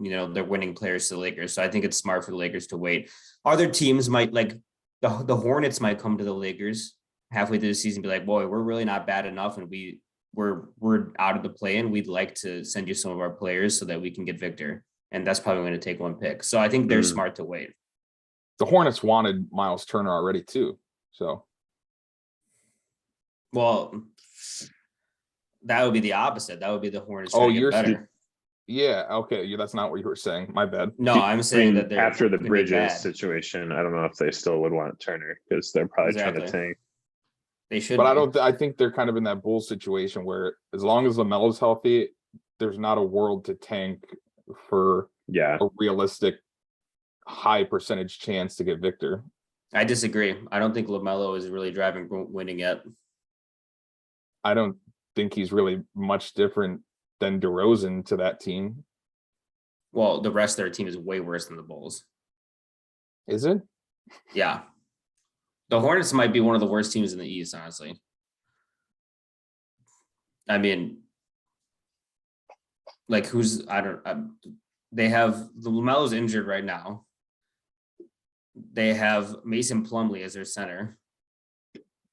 winning players to the Lakers. So I think it's smart for the Lakers to wait. Other teams might, like the Hornets might come to the Lakers halfway through the season and be like, boy, we're really not bad enough and we're out of the play-in. We'd like to send you some of our players so that we can get Victor. And that's probably going to take 1 pick. So I think they're smart to wait. The Hornets wanted Miles Turner already too. So. Well, that would be the opposite. That would be the Hornets Oh, trying to get you're better. Yeah. Okay. Yeah, that's not what you were saying. My bad. No, I'm saying that they're after the gonna be Bridges bad. situation, I don't know if they still would want Turner because they're probably trying to Exactly. tank. They should. But I think they're kind of in that bull situation where as long as LaMelo's healthy, there's not a world to tank for Yeah. a realistic high percentage chance to get Victor. I disagree. I don't think LaMelo is really driving winning yet. I don't think he's really much different than DeRozan to that team. Well, the rest of their team is way worse than the Bulls. Is it? Yeah. The Hornets might be one of the worst teams in the East, honestly. I mean, like they have the LaMelo's injured right now. They have Mason Plumlee as their center.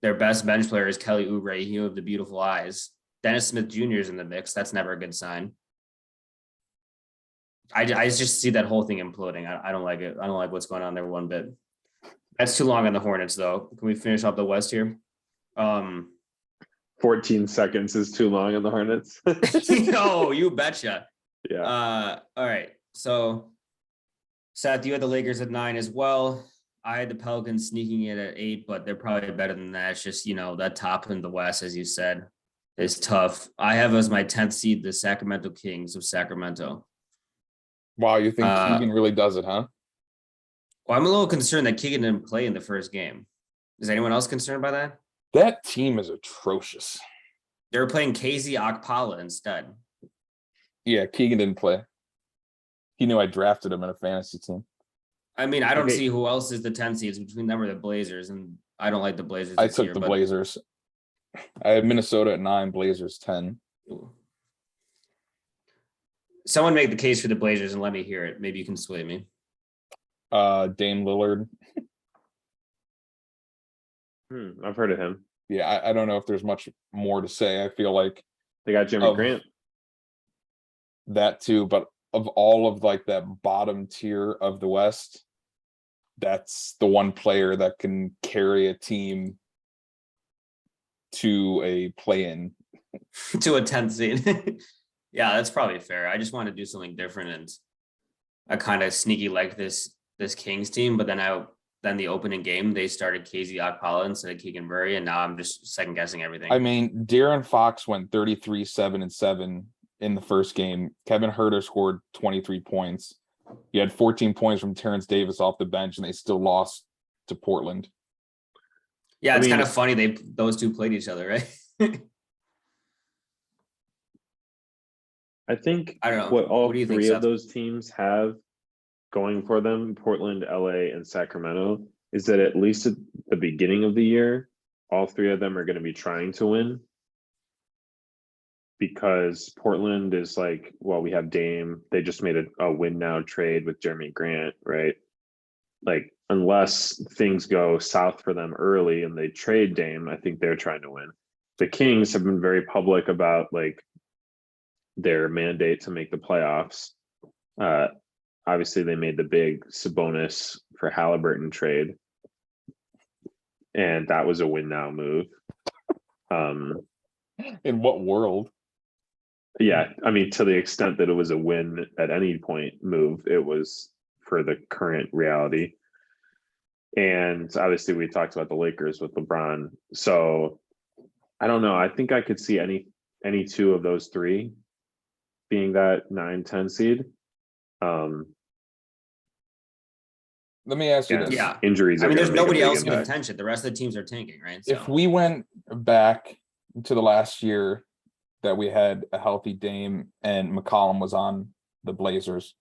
Their best bench player is Kelly Oubre, he with the beautiful eyes. Dennis Smith Jr. is in the mix. That's never a good sign. I just see that whole thing imploding. I don't like it. I don't like what's going on there one bit. That's too long on the Hornets, though. Can we finish up the West here? 14 seconds is too long on the Hornets. No, you betcha. Yeah. All right. So, Seth, you had the Lakers at 9 as well. I had the Pelicans sneaking in at 8, but they're probably better than that. It's just, that top in the West, as you said, is tough. I have as my 10th seed the Sacramento Kings of Sacramento. Wow, you think Keegan really does it, huh? Well, I'm a little concerned that Keegan didn't play in the first game. Is anyone else concerned by that? That team is atrocious. They were playing KZ Okpala instead. Yeah, Keegan didn't play. He knew I drafted him in a fantasy team. I mean, I don't Okay. see who else is the 10 seeds between them or the Blazers, and I don't like the Blazers I this took year, the but Blazers. I have Minnesota at 9, Blazers 10. someone make the case for the Blazers and let me hear it. Maybe you can sway me. Dame Lillard. I've heard of him. Yeah, I don't know if there's much more to say. I feel like They got Jimmy Of- Grant. that too, but of all of like that bottom tier of the West, that's the one player that can carry a team to a play-in. To a 10th seed. Yeah, that's probably fair. I just want to do something different, and I kind of sneaky like this Kings team, but then the opening game they started KZ Okpala instead of Keegan Murray, and now I'm just second guessing everything. I mean, De'Aaron Fox went 33, 7, and 7 in the first game. Kevin Huerter scored 23 points. He had 14 points from Terrence Davis off the bench, and they still lost to Portland. Yeah, I it's mean- kind of funny those two played each other, right? I think I don't know. what all What do you think, three Seth? of those teams have going for them, Portland, LA, and Sacramento, is that at least at the beginning of the year, all three of them are going to be trying to win. Because Portland is like, well, we have Dame. They just made a win now trade with Jeremy Grant, right? Like, unless things go south for them early and they trade Dame, I think they're trying to win. The Kings have been very public about like their mandate to make the playoffs. Obviously, they made the big Sabonis for Halliburton trade, and that was a win now move. In what world? Yeah, I mean, to the extent that it was a win at any point move, it was for the current reality. And obviously, we talked about the Lakers with LeBron. So I don't know. I think I could see any two of those three being that 9-10 seed. Let me ask you And this. Yeah. injuries. I are mean, there's gonna make a nobody big else in impact. contention. The rest of the teams are tanking, right? If we went back to the last year that we had a healthy Dame and McCollum was on the Blazers,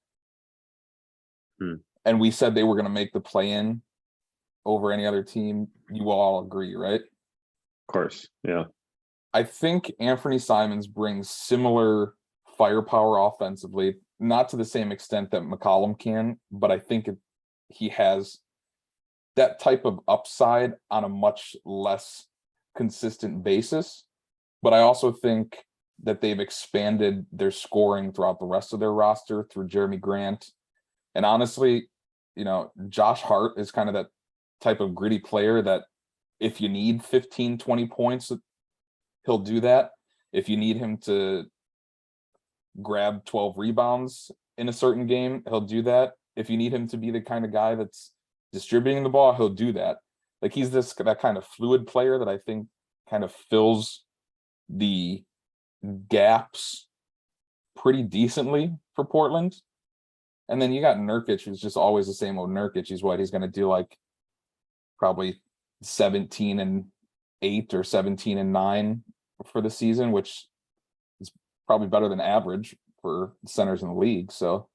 and we said they were going to make the play-in over any other team, you will all agree, right? Of course, yeah. I think Anthony Simons brings similar firepower offensively, not to the same extent that McCollum can, but I think he has that type of upside on a much less consistent basis. But I also think that they've expanded their scoring throughout the rest of their roster through Jeremy Grant. And honestly, Josh Hart is kind of that type of gritty player that if you need 15, 20 points, he'll do that. If you need him to grab 12 rebounds in a certain game, he'll do that. If you need him to be the kind of guy that's distributing the ball, he'll do that. Like, he's that kind of fluid player that I think kind of fills the gaps pretty decently for Portland. And then you got Nurkic, who's just always the same old Nurkic. He's going to do like probably 17-8 or 17-9 for the season, which is probably better than average for centers in the league. So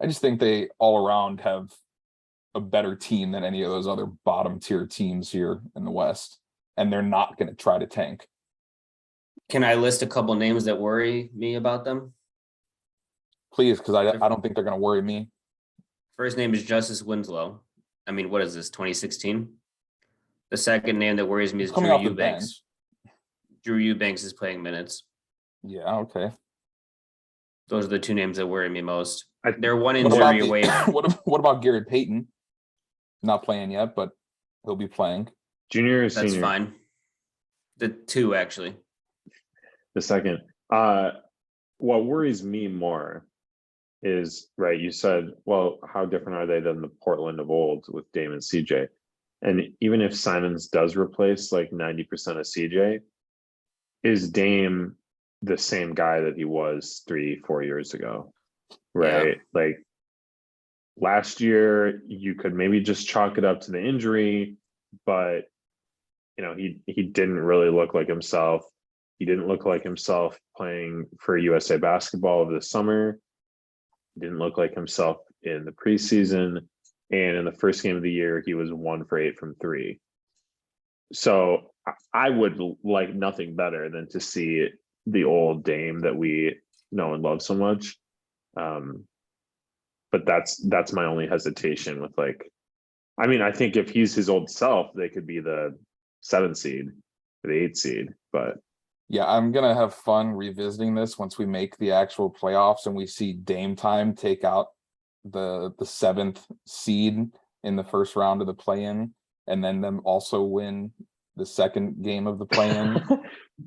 I just think they all around have a better team than any of those other bottom tier teams here in the West. And they're not going to try to tank. Can I list a couple names that worry me about them? Please, because I don't think they're going to worry me. First name is Justice Winslow. I mean, what is this, 2016? The second name that worries me is Coming Drew off the Eubanks. bench. Drew Eubanks is playing minutes. Yeah, okay. Those are the two names that worry me most. They're one What about injury away. what about Garrett Payton? Not playing yet, but he'll be playing. Junior or That's senior? fine. The two, actually. The second. What worries me more is, right, you said, well, how different are they than the Portland of old with Dame and CJ? And even if Simons does replace like 90% of CJ, is Dame the same guy that he was 3-4 years ago? Right? Yeah. Like, last year you could maybe just chalk it up to the injury, but he didn't really look like himself. He didn't look like himself playing for USA Basketball over the summer. He didn't look like himself in the preseason, and in the first game of the year, he was 1 for 8 from 3. So I would like nothing better than to see the old Dame that we know and love so much. But that's my only hesitation with like, I mean, I think if he's his old self, they could be the 7th seed or the 8th seed, but Yeah, I'm gonna have fun revisiting this once we make the actual playoffs and we see Dame Time take out the 7th seed in the first round of the play-in, and then them also win the second game of the play-in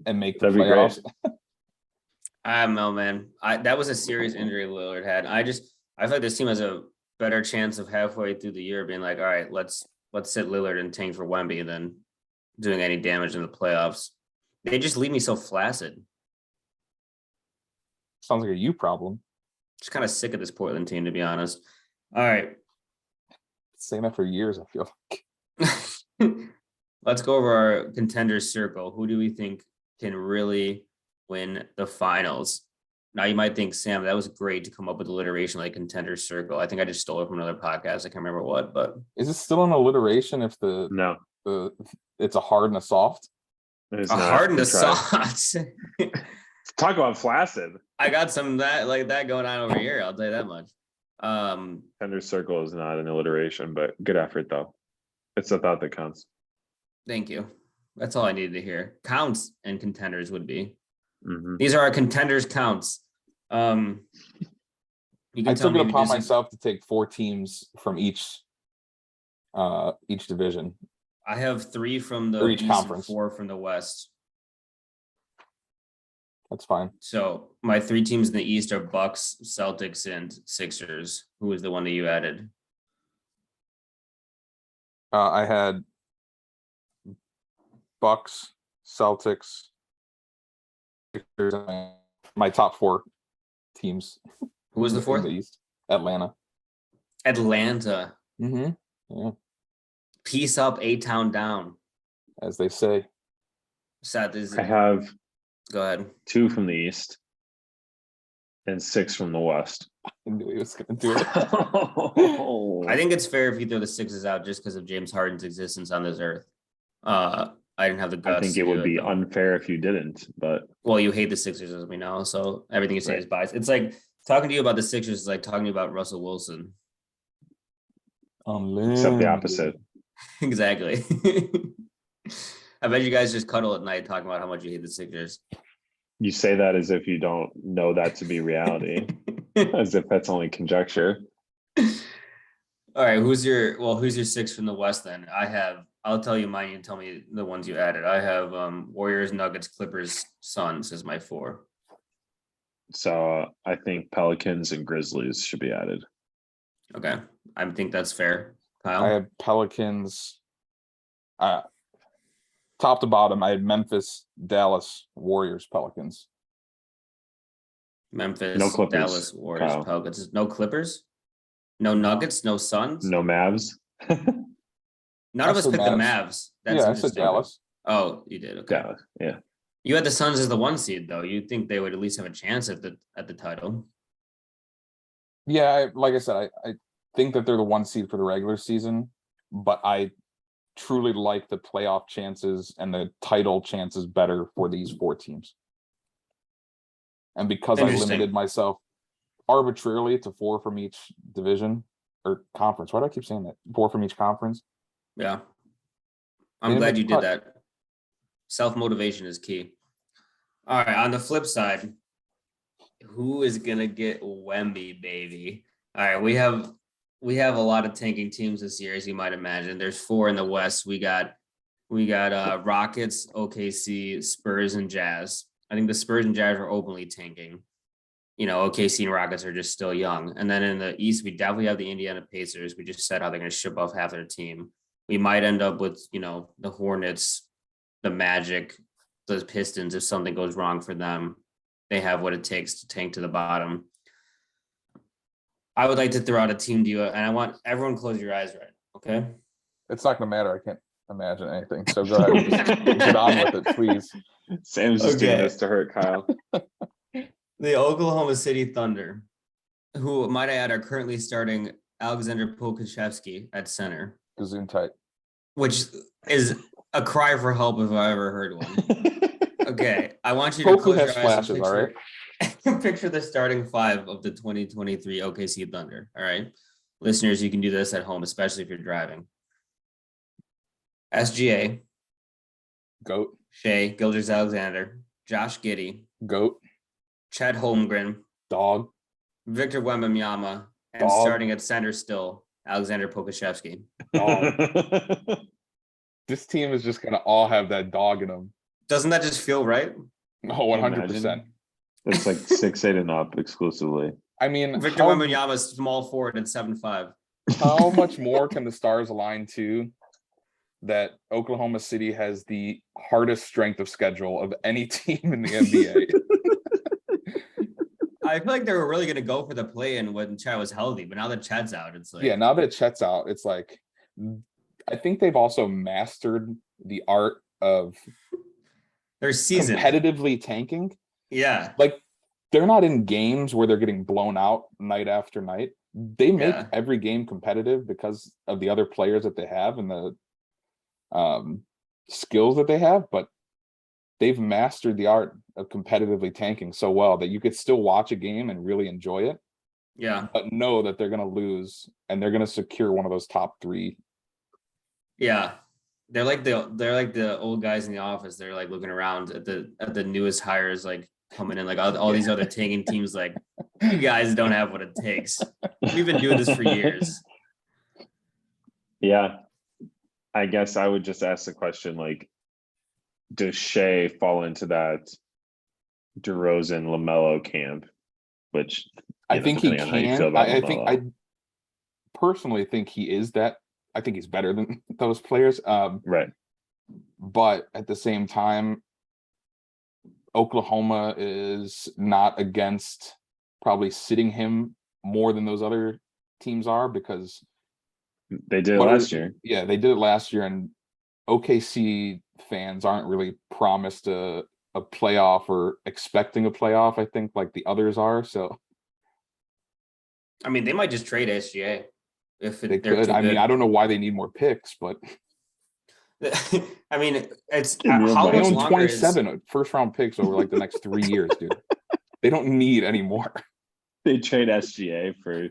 and make the that'd be great. playoffs. I don't know, man. That was a serious injury Lillard had. I feel like this team has a better chance of halfway through the year being like, all right, let's sit Lillard and tank for Wemby than doing any damage in the playoffs. They just leave me so flaccid. Sounds like a you problem. Just kind of sick of this Portland team, to be honest. All right. Saying that for years, I feel like. Let's go over our contenders circle. Who do we think can really win the finals? Now you might think, Sam, that was great to come up with alliteration like contenders circle. I think I just stole it from another podcast. I can't remember what, but Is it still an alliteration if No, it's a hard and a soft? it's a not. hard and a We tried. soft. Talk about flaccid. I got some that going on over here. I'll tell you that much. Tender circle is not an alliteration, but good effort though. It's the thought that counts. Thank you. That's all I needed to hear. Counts and contenders would be. Mhm. These are our contenders counts. You can I tell took me it to upon do some- myself to take 4 teams from each division. I have 3 from the Or each East and conference. 4 from the West. That's fine. So my 3 teams in the East are Bucks, Celtics, and Sixers. Who was the one that you added? I had Bucks, Celtics, Sixers, and my top 4 teams. Who was the in 4th? the East. Atlanta. Atlanta. Mm-hmm. Yeah, Peace up, A-Town down. as they say. Sad is I have Go ahead. 2 from the East and 6 from the West. I knew he was going to do it. I think it's fair if you throw the Sixers out just because of James Harden's existence on this earth. I didn't have the guts. I think to it do would be though. unfair if you didn't, but Well, you hate the Sixers as we know, so everything you say Right. is biased. It's like talking to you about the Sixers is like talking to you about Russell Wilson. except the opposite. Exactly. I bet you guys just cuddle at night talking about how much you hate the Sixers. You say that as if you don't know that to be reality, as if that's only conjecture. All right, who's your 6 from the West then? I'll tell you mine, you tell me the ones you added. I have Warriors, Nuggets, Clippers, Suns as my 4. So I think Pelicans and Grizzlies should be added. Okay. I think that's fair. Kyle? I had Pelicans. Top to bottom, I had Memphis, Dallas, Warriors, Pelicans. Memphis, No Clippers, Dallas, Warriors, Kyle. Pelicans. No Clippers? No Nuggets? No Suns? No Mavs. None I of us said picked the Mavs. Mavs. Yeah, I seems said stupid. Dallas. Oh, you did. Okay. Dallas. Yeah. You had the Suns as the 1 seed, though. You'd think they would at least have a chance at the title. Yeah, like I said, I think that they're the 1 seed for the regular season, but I truly like the playoff chances and the title chances better for these 4 teams. And because I Interesting. limited myself arbitrarily to 4 from each division or conference. Why do I keep saying that? 4 from each conference. Yeah. I'm Didn't glad make you the did cut. that. Self-motivation is key. All right. On the flip side, who is gonna get Wemby, baby? All right, we have a lot of tanking teams this year, as you might imagine. There's 4 in the West. We got Rockets, OKC, Spurs, and Jazz. I think the Spurs and Jazz are openly tanking. You know, OKC and Rockets are just still young. And then in the East, we definitely have the Indiana Pacers. We just said how they're going to ship off half their team. We might end up with, the Hornets, the Magic, the Pistons. If something goes wrong for them, they have what it takes to tank to the bottom. I would like to throw out a team to you, and I want everyone close your eyes right now, okay? It's not going to matter. I can't imagine anything. So go ahead and just get on with it, please. Sam's just doing Okay. this to hurt Kyle. The Oklahoma City Thunder who might I add are currently starting Alexander Pokashevsky at center, Gesundheit. which is a cry for help if I ever heard one. Okay, I want you to Poku close has your eyes flashes, and all right? picture the starting five of the 2023 OKC Thunder. All right, listeners, you can do this at home, especially if you're driving. SGA, Goat. Shea, Gilgeous-Alexander, Josh Giddey, Goat. Chet Holmgren, Dog. Victor Wembanyama, and Dog. starting at center still, Alexander Pokashevsky. Dog. This team is just gonna all have that dog in them. Doesn't that just feel right? Oh, 100%. Imagine. It's like 6'8" and up exclusively. I mean, Victor Wembanyama is small forward at 7'5". how much more can the stars align to that Oklahoma City has the hardest strength of schedule of any team in the NBA? I feel like they were really going to go for the play-in when Chet was healthy, but now that Chet's out, it's like Yeah, now that Chet's out, it's like I think they've also mastered the art of they're seasoned. competitively tanking. Yeah, Like they're not in games where they're getting blown out night after night. They make Yeah. every game competitive because of the other players that they have and the skills that they have, but they've mastered the art of competitively tanking so well that you could still watch a game and really enjoy it, yeah, but know that they're going to lose and they're going to secure one of those top three. yeah. They're like the old guys in the office. They're like looking around at the newest hires, like coming in, like all these other tanking teams. Like, you guys don't have what it takes. We've been doing this for years. Yeah. I guess I would just ask the question, like, does Shea fall into that DeRozan LaMelo camp? Which I think he depending on how you can. feel about I think LaMelo. I personally think he is that. I think he's better than those players. Right. But at the same time, Oklahoma is not against probably sitting him more than those other teams are because They did it last year. Yeah, they did it last year, and OKC fans aren't really promised a playoff or expecting a playoff, I think, like the others are. So I mean, they might just trade SGA if they they're could. too I mean, good. I don't know why they need more picks, but I mean, it's Give me a how they much own longer is 27 first round picks over like the next 3 years, dude. They don't need any more. They trade SGA for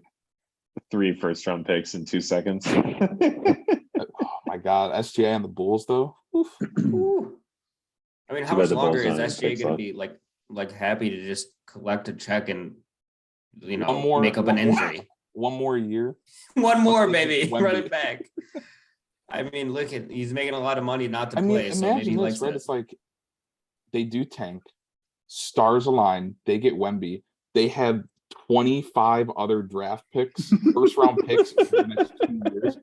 3 first-round picks in 2 seconds. Oh my God, SGA and the Bulls though. Oof. Ooh. I mean, how Too bad much the longer Bulls is don't have SGA picks going to left. be like happy to just collect a check and One make up an injury? One more year. One more, Once they get baby, run Wemby. it back. I mean, look at he's making a lot of money not to I mean, play, so maybe imagine he this, likes right? it. It's like they do tank, stars align, they get Wemby, they have 25 other draft picks, first round picks for the next 2 years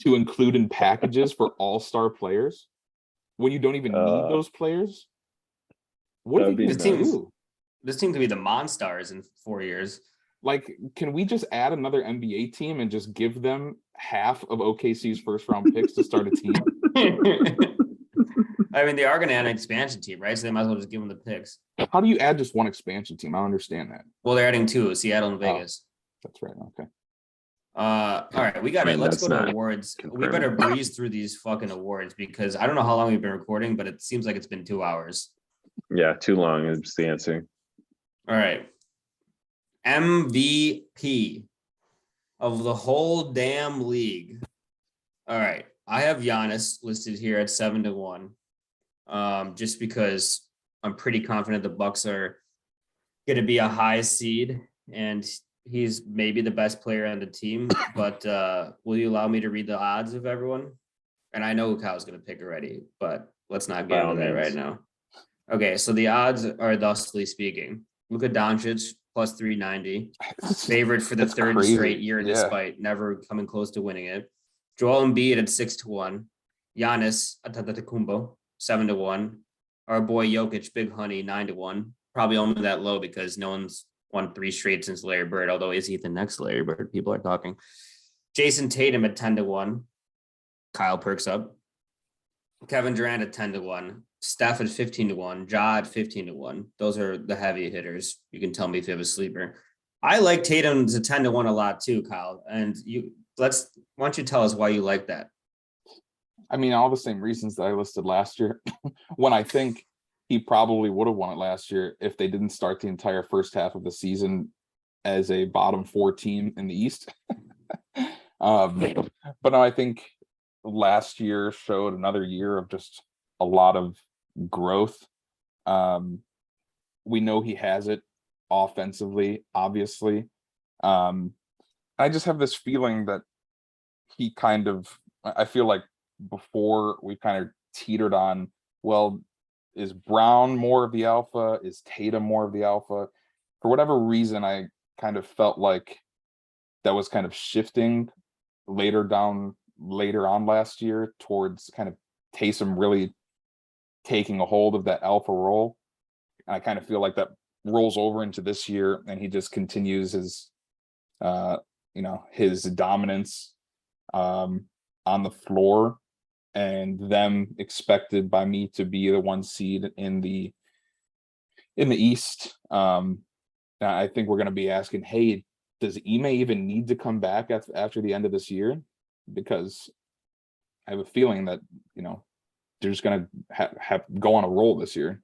to include in packages for all-star players when you don't even need those players. What are That'd they be going to nuts. do? This team could be the Monstars in 4 years. Like, can we just add another NBA team and just give them half of OKC's first round picks to start a team? I mean, they are going to add an expansion team, right? So they might as well just give them the picks. How do you add just one expansion team? I don't understand that. Well, they're adding 2, Seattle and Vegas. That's right. Okay. All right, we got I it. mean, Let's go that's to not awards. We confirmed. better breeze through these fucking awards because I don't know how long we've been recording, but it seems like it's been 2 hours. Yeah, too long is the answer. All right. MVP of the whole damn league. All right. I have Giannis listed here at 7-1. Just because I'm pretty confident the Bucks are going to be a high seed and he's maybe the best player on the team. But will you allow me to read the odds of everyone? And I know who Kyle's going to pick already, but let's not By get all into that means. right now. Okay, so the odds are thusly speaking. Luka Doncic plus 390, favorite for the That's third crazy. straight year, Yeah. despite never coming close to winning it. Joel Embiid at 6-1. Giannis Antetokounmpo 7-1. Our boy Jokic, Big Honey 9-1. Probably only that low because no one's won 3 straight since Larry Bird. Although is he the next Larry Bird? People are talking. Jason Tatum at 10-1. Kyle perks up. Kevin Durant at 10-1. Steph at 15-1. Ja at 15-1. Those are the heavy hitters. You can tell me if you have a sleeper. I like Tatum to 10-1 a lot too, Kyle. And why don't you tell us why you like that? I mean, all the same reasons that I listed last year. When I think he probably would have won it last year if they didn't start the entire first half of the season as a bottom 4 team in the East. But no, I think last year showed another year of just a lot of growth. We know he has it offensively, obviously. I just have this feeling that he kind of, I feel like before we kind of teetered on, well, is Brown more of the alpha? Is Tatum more of the alpha? For whatever reason, I kind of felt like that was kind of shifting later on last year towards kind of Taysom really taking a hold of that alpha role. And I kind of feel like that rolls over into this year and he just continues his his dominance on the floor, and them expected by me to be the 1 seed in the East. I think we're going to be asking, hey, does Ime even need to come back after the end of this year? Because I have a feeling that, they're just going to have go on a roll this year.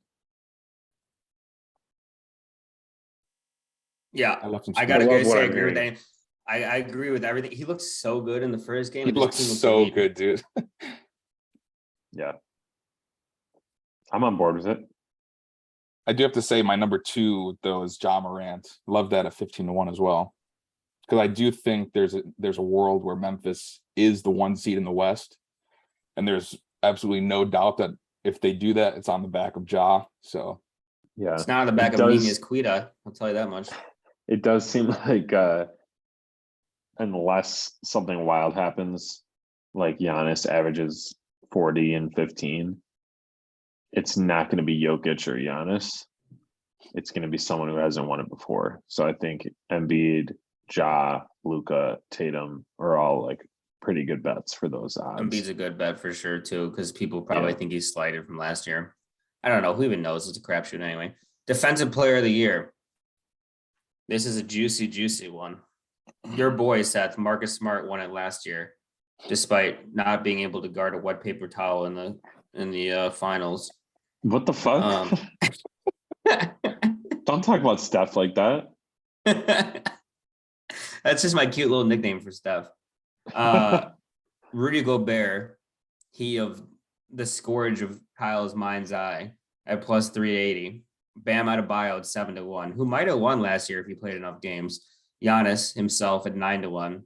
Yeah, I gotta say, I agree with that. I agree with everything. He looked so good in the first game. He looks so good, dude. Yeah. I'm on board with it. I do have to say my number 2 though is Ja Morant. Love that at 15-1 as well. Because I do think there's a world where Memphis is the 1 seed in the West. And there's absolutely no doubt that if they do that, it's on the back of Ja. So yeah, it's not on the back of Nemi's Quita. I'll tell you that much. It does seem like unless something wild happens, like Giannis averages 40 and 15, it's not going to be Jokic or Giannis. It's going to be someone who hasn't won it before. So I think Embiid, Ja, Luka, Tatum are all like pretty good bets for those odds. Embiid's a good bet for sure too, because people probably think he's slighted from last year. I don't know. Who even knows? It's a crapshoot anyway. Defensive Player of the Year. This is a juicy one. Your boy, Seth, Marcus Smart won it last year, despite not being able to guard a wet paper towel in the finals. What the fuck? Don't talk about Steph like that. That's just my cute little nickname for Steph. Rudy Gobert, he of the scourge of Kyle's mind's eye at plus 380. Bam Adebayo at 7-1, who might have won last year if he played enough games. Giannis himself at 9-1.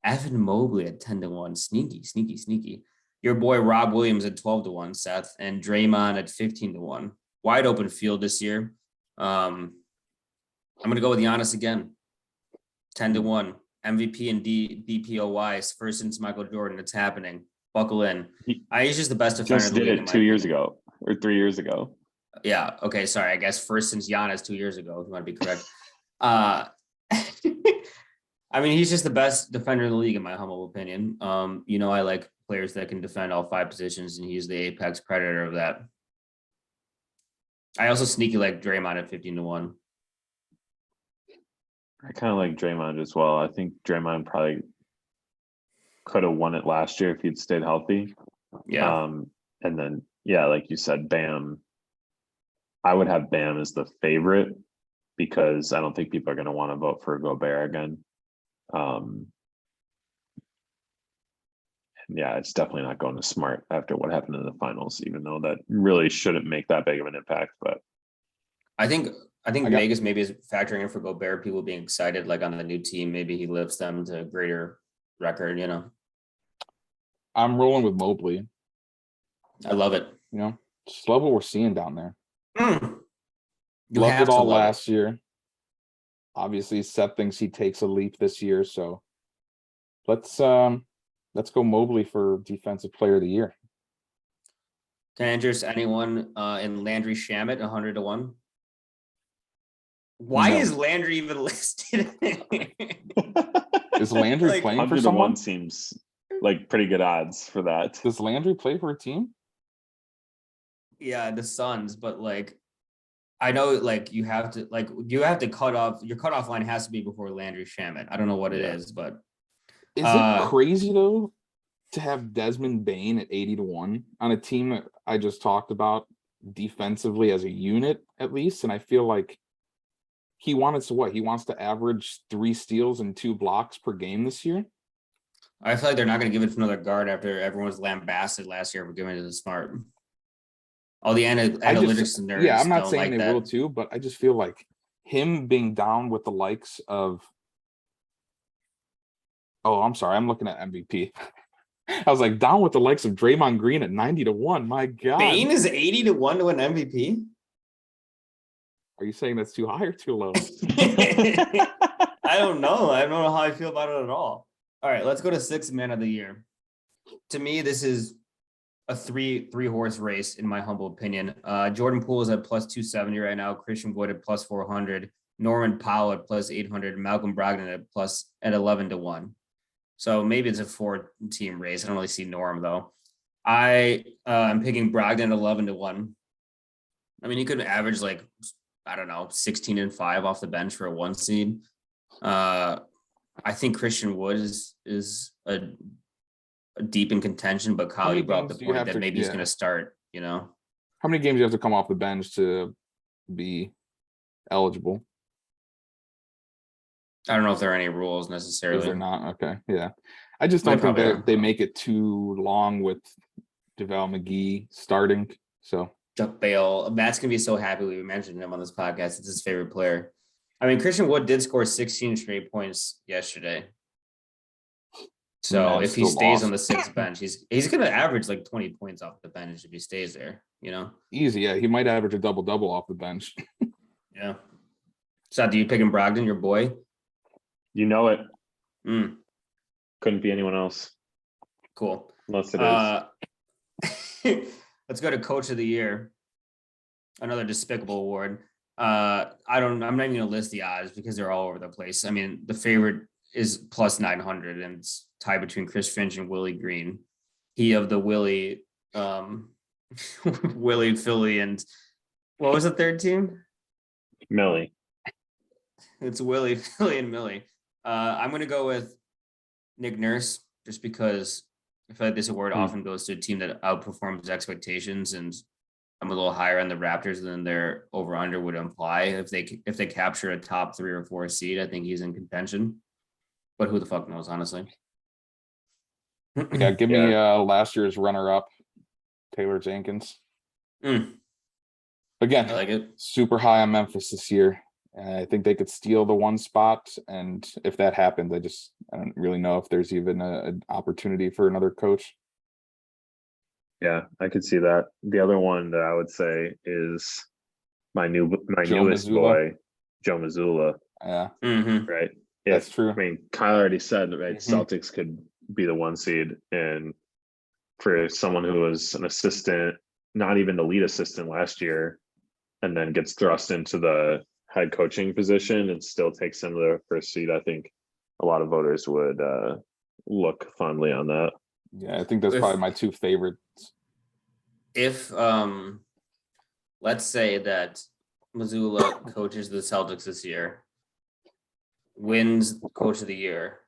Evan Mobley at 10-1. Sneaky. Your boy Rob Williams at 12-1, Seth, and Draymond at 15-1. Wide open field this year. I'm gonna go with Giannis again. 10-1. MVP and DPOY first since Michael Jordan. It's happening. Buckle in. He's just the best defender. Just did it 2 years ago or 3 years ago. Yeah. Okay. Sorry. I guess first since Giannis 2 years ago, if you want to be correct. I mean, he's just the best defender in the league, in my humble opinion. I like players that can defend all 5 positions, and he's the apex predator of that. I also sneaky like Draymond at 15-1. I kind of like Draymond as well. I think Draymond probably could have won it last year if he'd stayed healthy. Yeah. And then, like you said, Bam. I would have Bam as the favorite because I don't think people are going to want to vote for Gobert again. It's definitely not going to Smart after what happened in the finals, even though that really shouldn't make that big of an impact. But I think Vegas maybe is factoring in for Gobert, people being excited, like on the new team. Maybe he lifts them to a greater record, I'm rolling with Mobley. I love it. Just love what we're seeing down there. Loved it all last year. Obviously, Seth thinks he takes a leap this year, so let's go Mobley for Defensive Player of the Year. Can I interest anyone in Landry Shamet 100-1? Why is Landry even listed? Is Landry playing for someone? Seems like pretty good odds for that. Does Landry play for a team? Yeah, the Suns, but I know, like you have to cut off. Your cutoff line has to be before Landry Shamet. I don't know what it Yeah. is, but Is it crazy though to have Desmond Bain at 80-1 on a team that I just talked about defensively as a unit at least? And I feel like he wanted to what? He wants to average 3 steals and 2 blocks per game this year. I feel like they're not going to give it to another guard after everyone was lambasted last year for giving it to Smart. All the analytics and nerds. Yeah, I'm not don't saying like they that. will too, but I just feel like him being down with the likes of. Oh, I'm sorry. I'm looking at MVP. I was like down with the likes of Draymond Green at 90-1. My God. Bain is 80-1 to win MVP. Are you saying that's too high or too low? I don't know. I don't know how I feel about it at all. All right, let's go to 6th man of the year. To me, this is a three horse race in my humble opinion. Jordan Poole is at plus 270 right now. Christian Wood at plus 400. Norman Powell at plus 800. Malcolm Brogdon at 11-1. So maybe it's a 4-team race. I don't really see Norm though. I'm picking Brogdon at 11-1. I mean, he could average like, I don't know, 16 and 5 off the bench for a 1 seed. I think Christian Wood is a deep in contention, but Kyle, you brought up the point that maybe he's going to start, you know. How many games do you have to come off the bench to be eligible? I don't know if there are any rules necessarily. Is there not? Okay, yeah. I just don't think that they make it too long with JaVale McGee starting. So Bale, Matt's gonna be so happy we mentioned him on this podcast. It's his favorite player. I mean, Christian Wood did score 16 straight points yesterday. So if he stays on the 6th bench, he's gonna average like 20 points off the bench if he stays there, you know. Easy, yeah. He might average a double off the bench. Yeah. So do you pick him Brogdon, your boy? You know it. Mm. Couldn't be anyone else. Cool. Unless it is. Let's go to Coach of the Year. Another despicable award. I'm not even gonna list the odds because they're all over the place. I mean, the favorite is plus 900 and it's tied between Chris Finch and Willie Green. He of the Willie Philly and what was the 3rd team? Millie. It's Willie, Philly, and Millie. I'm going to go with Nick Nurse just because I feel like this award often goes to a team that outperforms expectations, and I'm a little higher on the Raptors than their over/under would imply. If they capture a top 3 or 4 seed, I think he's in contention. But who the fuck knows, honestly? Yeah, give me last year's runner-up, Taylor Jenkins. Again, I like it. Super high on Memphis this year. I think they could steal the 1 spot, and if that happens, I don't really know if there's even an opportunity for another coach. Yeah, I could see that. The other one that I would say is my newest Mazzulla. boy, Joe Mazzulla. Yeah, right. That's true. I mean, Kyle already said right. Celtics could be the 1 seed, and for someone who was an assistant, not even the lead assistant last year, and then gets thrust into the head coaching position and still takes him the 1st seed, I think a lot of voters would look fondly on that. Yeah, I think that's probably my 2 favorites. If let's say that Mazzulla coaches the Celtics this year, wins Coach of the Year,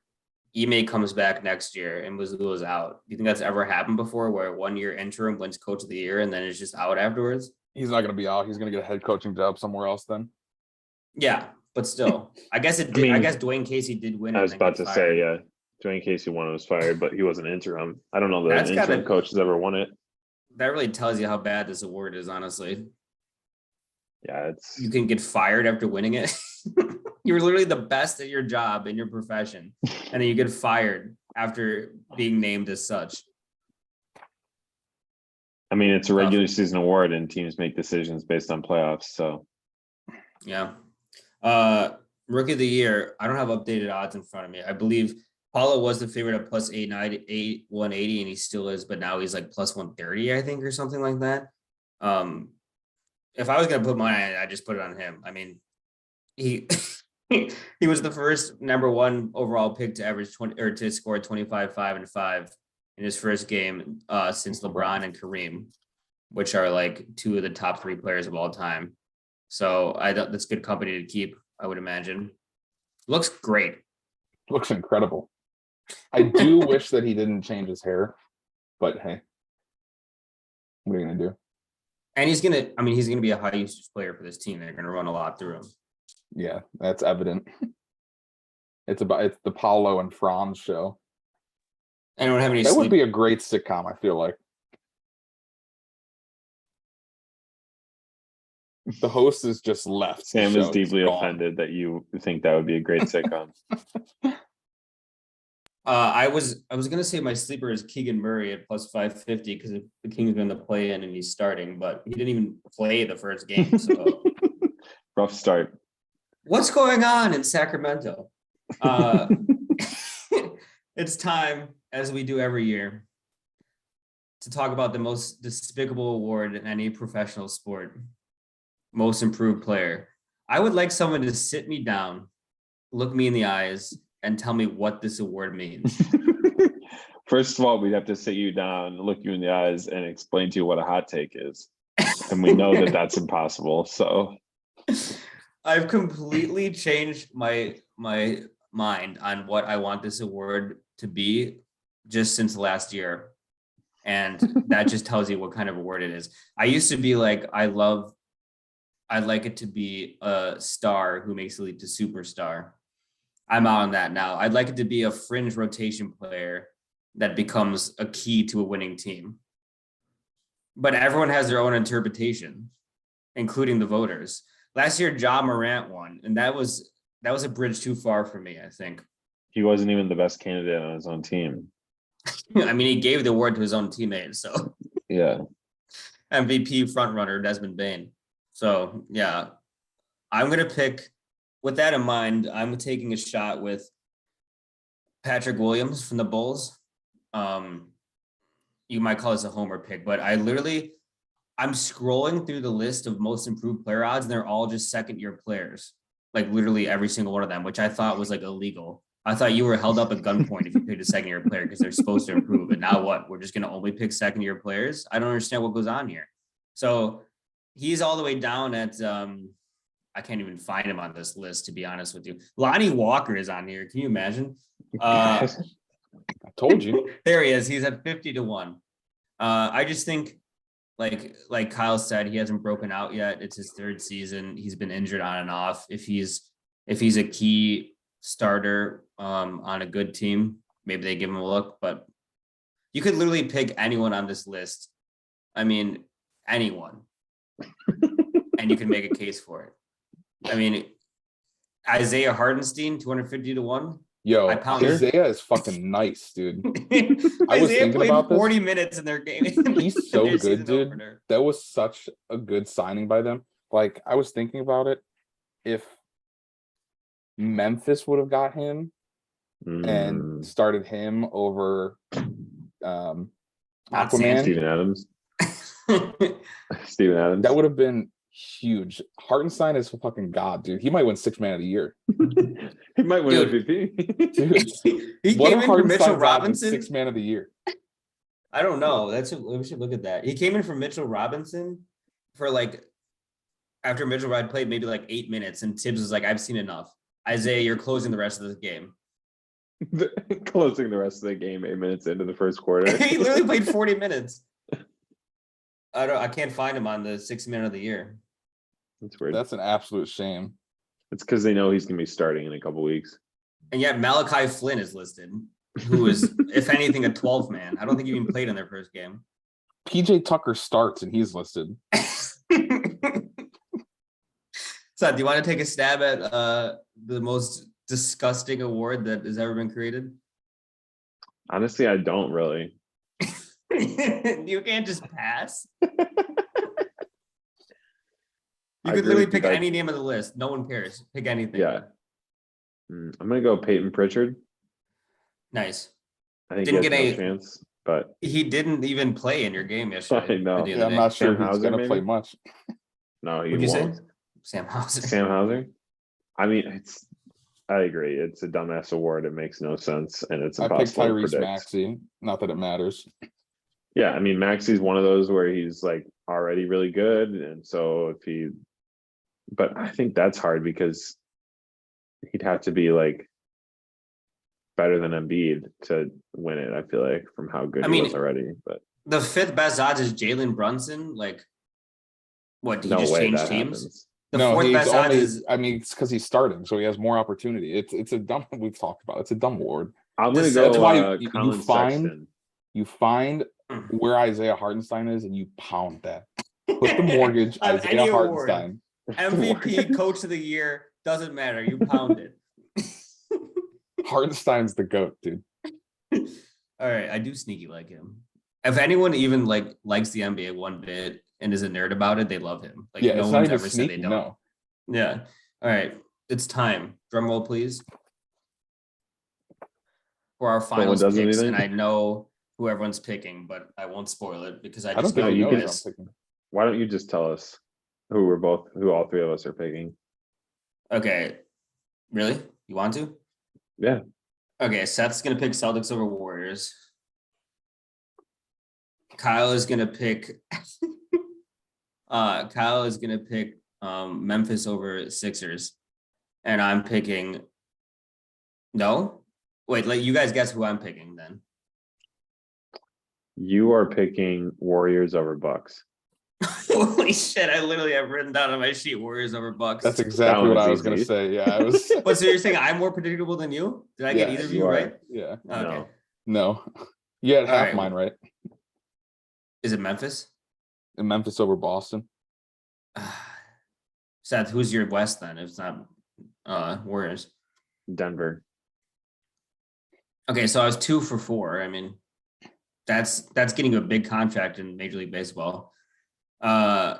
Ime comes back next year and Mazzulla's out. Do you think that's ever happened before where 1-year interim wins Coach of the Year and then is just out afterwards? He's not going to be out. He's going to get a head coaching job somewhere else then. Yeah, but still, I guess it did. I guess Dwayne Casey did win. I was about to say, yeah, Dwayne Casey won and was fired, but he was an interim. I don't know that an interim coach has ever won it. That really tells you how bad this award is, honestly. Yeah, you can get fired after winning it. You're literally the best at your job in your profession, and then you get fired after being named as such. I mean, it's a regular season award, and teams make decisions based on playoffs. So, yeah. Rookie of the Year. I don't have updated odds in front of me. I believe Paulo was the favorite at plus 180, and he still is, but now he's like plus 130, I think, or something like that. If I was gonna put mine, I just put it on him. I mean, he he was the first number 1 overall pick to average 20 or to score 25, 5, and 5 in his first game since LeBron and Kareem, which are like 2 of the top 3 players of all time. So that's good company to keep, I would imagine. Looks great. Looks incredible. I do wish that he didn't change his hair, but hey, what are you gonna do? And he's gonna be a high usage player for this team. They're gonna run a lot through him. Yeah, that's evident. It's the Paulo and Franz show. Anyone have any That would sleep? be a great sitcom, I feel like. The host is just left. the Sam show is deeply gone. offended that you think that would be a great sitcom. I was gonna say my sleeper is Keegan Murray at plus 550 because the Kings are in the play-in and he's starting, but he didn't even play the first game. So Rough start. what's going on in Sacramento? It's time, as we do every year, to talk about the most despicable award in any professional sport, most improved player. I would like someone to sit me down, look me in the eyes, and tell me what this award means. First of all, we'd have to sit you down, look you in the eyes, and explain to you what a hot take is. And we know that that's impossible. So I've completely changed my mind on what I want this award to be just since last year. And that just tells you what kind of award it is. I used to be like, I'd like it to be a star who makes the leap to superstar. I'm out on that now. I'd like it to be a fringe rotation player that becomes a key to a winning team. But everyone has their own interpretation, including the voters. Last year, Ja Morant won, and that was a bridge too far for me, I think. he wasn't even the best candidate on his own team. I mean, he gave the award to his own teammate, so Yeah. MVP frontrunner Desmond Bane. So yeah, I'm gonna pick. With that in mind, I'm taking a shot with Patrick Williams from the Bulls. You might call this a homer pick, but I'm scrolling through the list of most improved player odds, and they're all just second-year players, like literally every single one of them, which I thought was like illegal. I thought you were held up at gunpoint if you picked a second-year player because they're supposed to improve. And now what? We're just going to only pick second-year players? I don't understand what goes on here. So he's all the way down at I can't even find him on this list, to be honest with you. Lonnie Walker is on here. Can you imagine? I told you. There he is. He's at 50-1. I just think, like Kyle said, he hasn't broken out yet. It's his third season. He's been injured on and off. If he's a key starter on a good team, maybe they give him a look. But you could literally pick anyone on this list. I mean, anyone, and you can make a case for it. I mean, Isaiah Hardenstein, 250-1. Yo, I pounded. Isaiah is fucking nice, dude. I was Isaiah thinking played about this. 40 minutes in their game. He's so their good, season dude. opener. That was such a good signing by them. Like, I was thinking about it. If Memphis would have got him and started him over Not Aquaman, Steven Adams. Steven Adams. that would have been huge. Hartenstein is a fucking god, dude. He might win 6th man of the year. He might win Dude. MVP. Dude, He what came if in for Mitchell Hartenstein Robinson. 6th man of the year? I don't know. We should look at that. He came in for Mitchell Robinson for after Mitchell Robinson played maybe 8 minutes, and Tibbs was like, "I've seen enough. Isaiah, you're closing the rest of the game." Closing the rest of the game 8 minutes into the first quarter. He literally played 40 minutes. I can't find him on the 6th man of the year. That's weird. That's an absolute shame. It's because they know he's gonna be starting in a couple weeks. And yet Malachi Flynn is listed, who is, if anything, a 12th man. I don't think he even played in their first game. PJ Tucker starts and he's listed. So, do you want to take a stab at the most disgusting award that has ever been created? Honestly, I don't really. You can't just pass. You I could really literally pick think any name on the list. No one cares. Pick anything. Yeah. I'm gonna go Peyton Pritchard. Nice. I think Didn't he has get no chance, but He didn't even play in your game yesterday. I know. or the Yeah, other I'm day. not sure Sam he's Hauser, gonna play maybe? much. no, he What'd you say? won't. Sam Hauser. Sam Hauser. I mean, I agree. It's a dumbass award. It makes no sense, and it's I picked impossible to Tyrese predict. Maxey. Not that it matters. Yeah, I mean, Maxey's one of those where he's already really good, and so if he But I think that's hard because he'd have to be like better than Embiid to win it. I feel like from how good he was already. But the fifth best odds is Jalen Brunson. Like, what? Did he no just way change that teams? happens. The No, fourth he's best odds only. is I mean, it's because he's starting, so he has more opportunity. It's a dumb. We've talked about it. It's a dumb award. I'm gonna This- go. That's why you Colin find Sexton. you find where Isaiah Hartenstein is, and you pound that. Put the mortgage On Isaiah any award. Hartenstein. MVP, Coach of the Year, doesn't matter. You pound it. Hartenstein's the GOAT, dude. All right, I do sneaky like him. If anyone even likes the NBA one bit and is a nerd about it, they love him. Like Yeah, no it's not one's even ever said they sneaky. don't. No, Yeah. All right, it's time. Drum roll, please, for our finals does picks. anything? And I know who everyone's picking, but I won't spoil it because I I don't just think know he you you knows can- who guys. I'm picking. Why don't you just tell us who all three of us are picking? Okay, really? You want to? Yeah. Okay, Seth's gonna pick Celtics over Warriors. Kyle is gonna pick Memphis over Sixers. And I'm picking no. Wait, let you guys guess who I'm picking then. You are picking Warriors over Bucks. Holy shit, I literally have written down on my sheet Warriors over Bucks. That's exactly one what was I was gonna easy. say. Yeah, I was. But so you're saying I'm more predictable than you? Did I get Yeah, either of you you are. right? Yeah. Okay. No. No. You had All half right. mine right. Is it Memphis? And Memphis over Boston. Seth, who's your West then? If it's not Warriors. Denver. Okay, so I was 2 for 4. I mean, that's getting a big contract in Major League Baseball. Okay,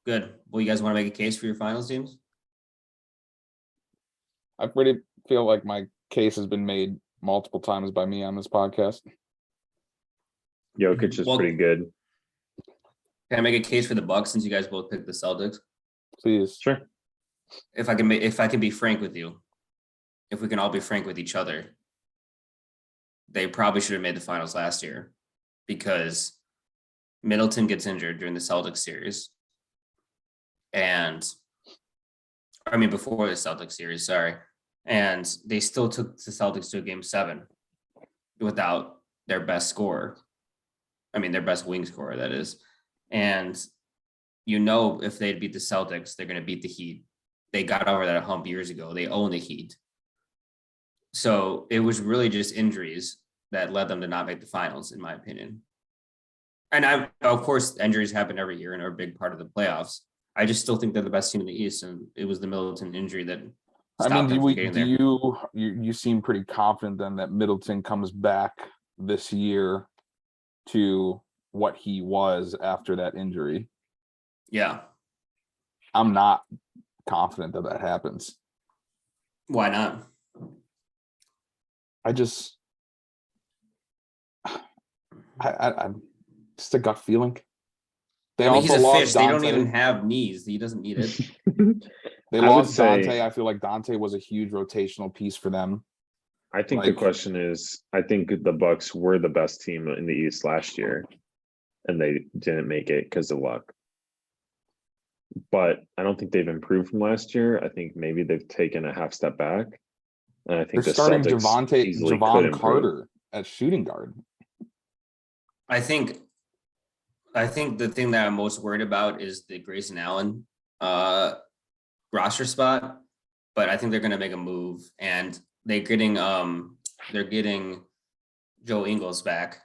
good. Well, you guys want to make a case for your finals teams? I pretty feel like my case has been made multiple times by me on this podcast. Jokic is Well- pretty good. Can I make a case for the Bucks since you guys both picked the Celtics? Please. Sure. If I can be frank with you, if we can all be frank with each other, they probably should have made the finals last year because Middleton gets injured during the Celtics series. Before the Celtics series, sorry. And they still took the Celtics to a game 7 without their best scorer. Their best wing scorer, that is. And if they beat the Celtics, they're going to beat the Heat. They got over that hump years ago. They own the Heat. So it was really just injuries that led them to not make the finals, in my opinion. And of course, injuries happen every year and are a big part of the playoffs. I just still think they're the best team in the East, and it was the Middleton injury that stopped them from getting there. You seem pretty confident then that Middleton comes back this year to what he was after that injury. Yeah. I'm not confident that happens. Why not? I just a gut feeling. They He's also a lost fish. Dante. They don't even have knees. He doesn't need it. They I would lost say- Dante. I feel like Dante was a huge rotational piece for them. I think the Like- question is, I think the Bucks were the best team in the East last year, and they didn't make it because of luck. But I don't think they've improved from last year. I think maybe they've taken a half step back. And I think They're the starting Celtics easily could Javon improve. Carter at shooting guard. I think the thing that I'm most worried about is the Grayson Allen roster spot, but I think they're going to make a move, and they're getting Joe Ingles back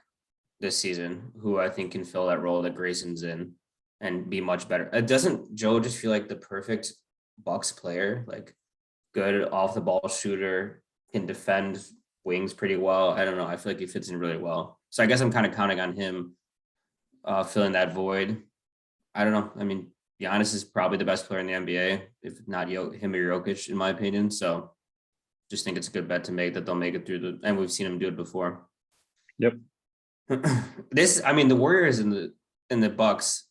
this season, who I think can fill that role that Grayson's in and be much better. Doesn't Joe just feel like the perfect Bucks player? Like good off the ball shooter, can defend wings pretty well. I don't know. I feel like he fits in really well. So I guess I'm kind of counting on him filling that void. I don't know. Giannis is probably the best player in the NBA, if not him or Jokic, in my opinion. So just think it's a good bet to make that they'll make it through and we've seen him do it before. Yep. The Warriors and the Bucks,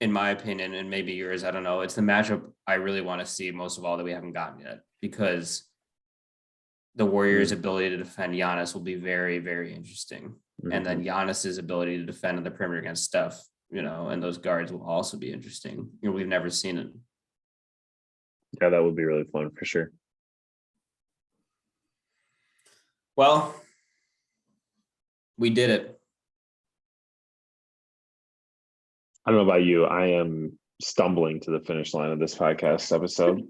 in my opinion, and maybe yours, I don't know. It's the matchup I really want to see most of all that we haven't gotten yet, because the Warriors' ability to defend Giannis will be very, very interesting. And then Giannis's ability to defend on the perimeter against Steph and those guards will also be interesting. We've never seen it. Yeah, that would be really fun for sure. Well, we did it. I don't know about you. I am stumbling to the finish line of this podcast episode.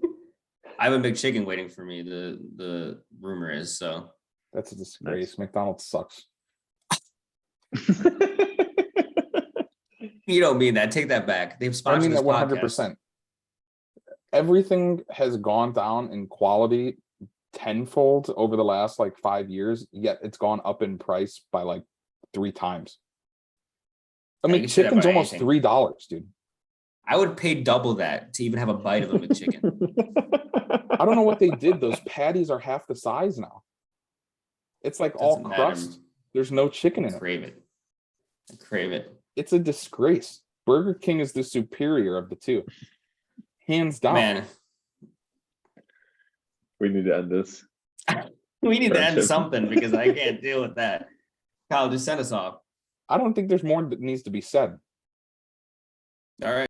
I have a big chicken waiting for me. The rumor is so. That's a disgrace. Nice. McDonald's sucks. You don't mean that. Take that back. They've I sponsored mean this that 100%. Everything has gone down in quality tenfold over the last like 5 years, yet it's gone up in price by like 3 times. I mean, you should have chicken's about almost anything. $3, dude. I would pay double that to even have a bite of a McChicken. I don't know what they did. Those patties are half the size now. It's like all Doesn't matter. crust. There's no chicken in I it. crave it. I crave it. It's a disgrace. Burger King is the superior of the two. Hands down. Man, We need to end this. we need to end Friendship. something because I can't deal with that. Kyle, just send us off. I don't think there's more that needs to be said. All right.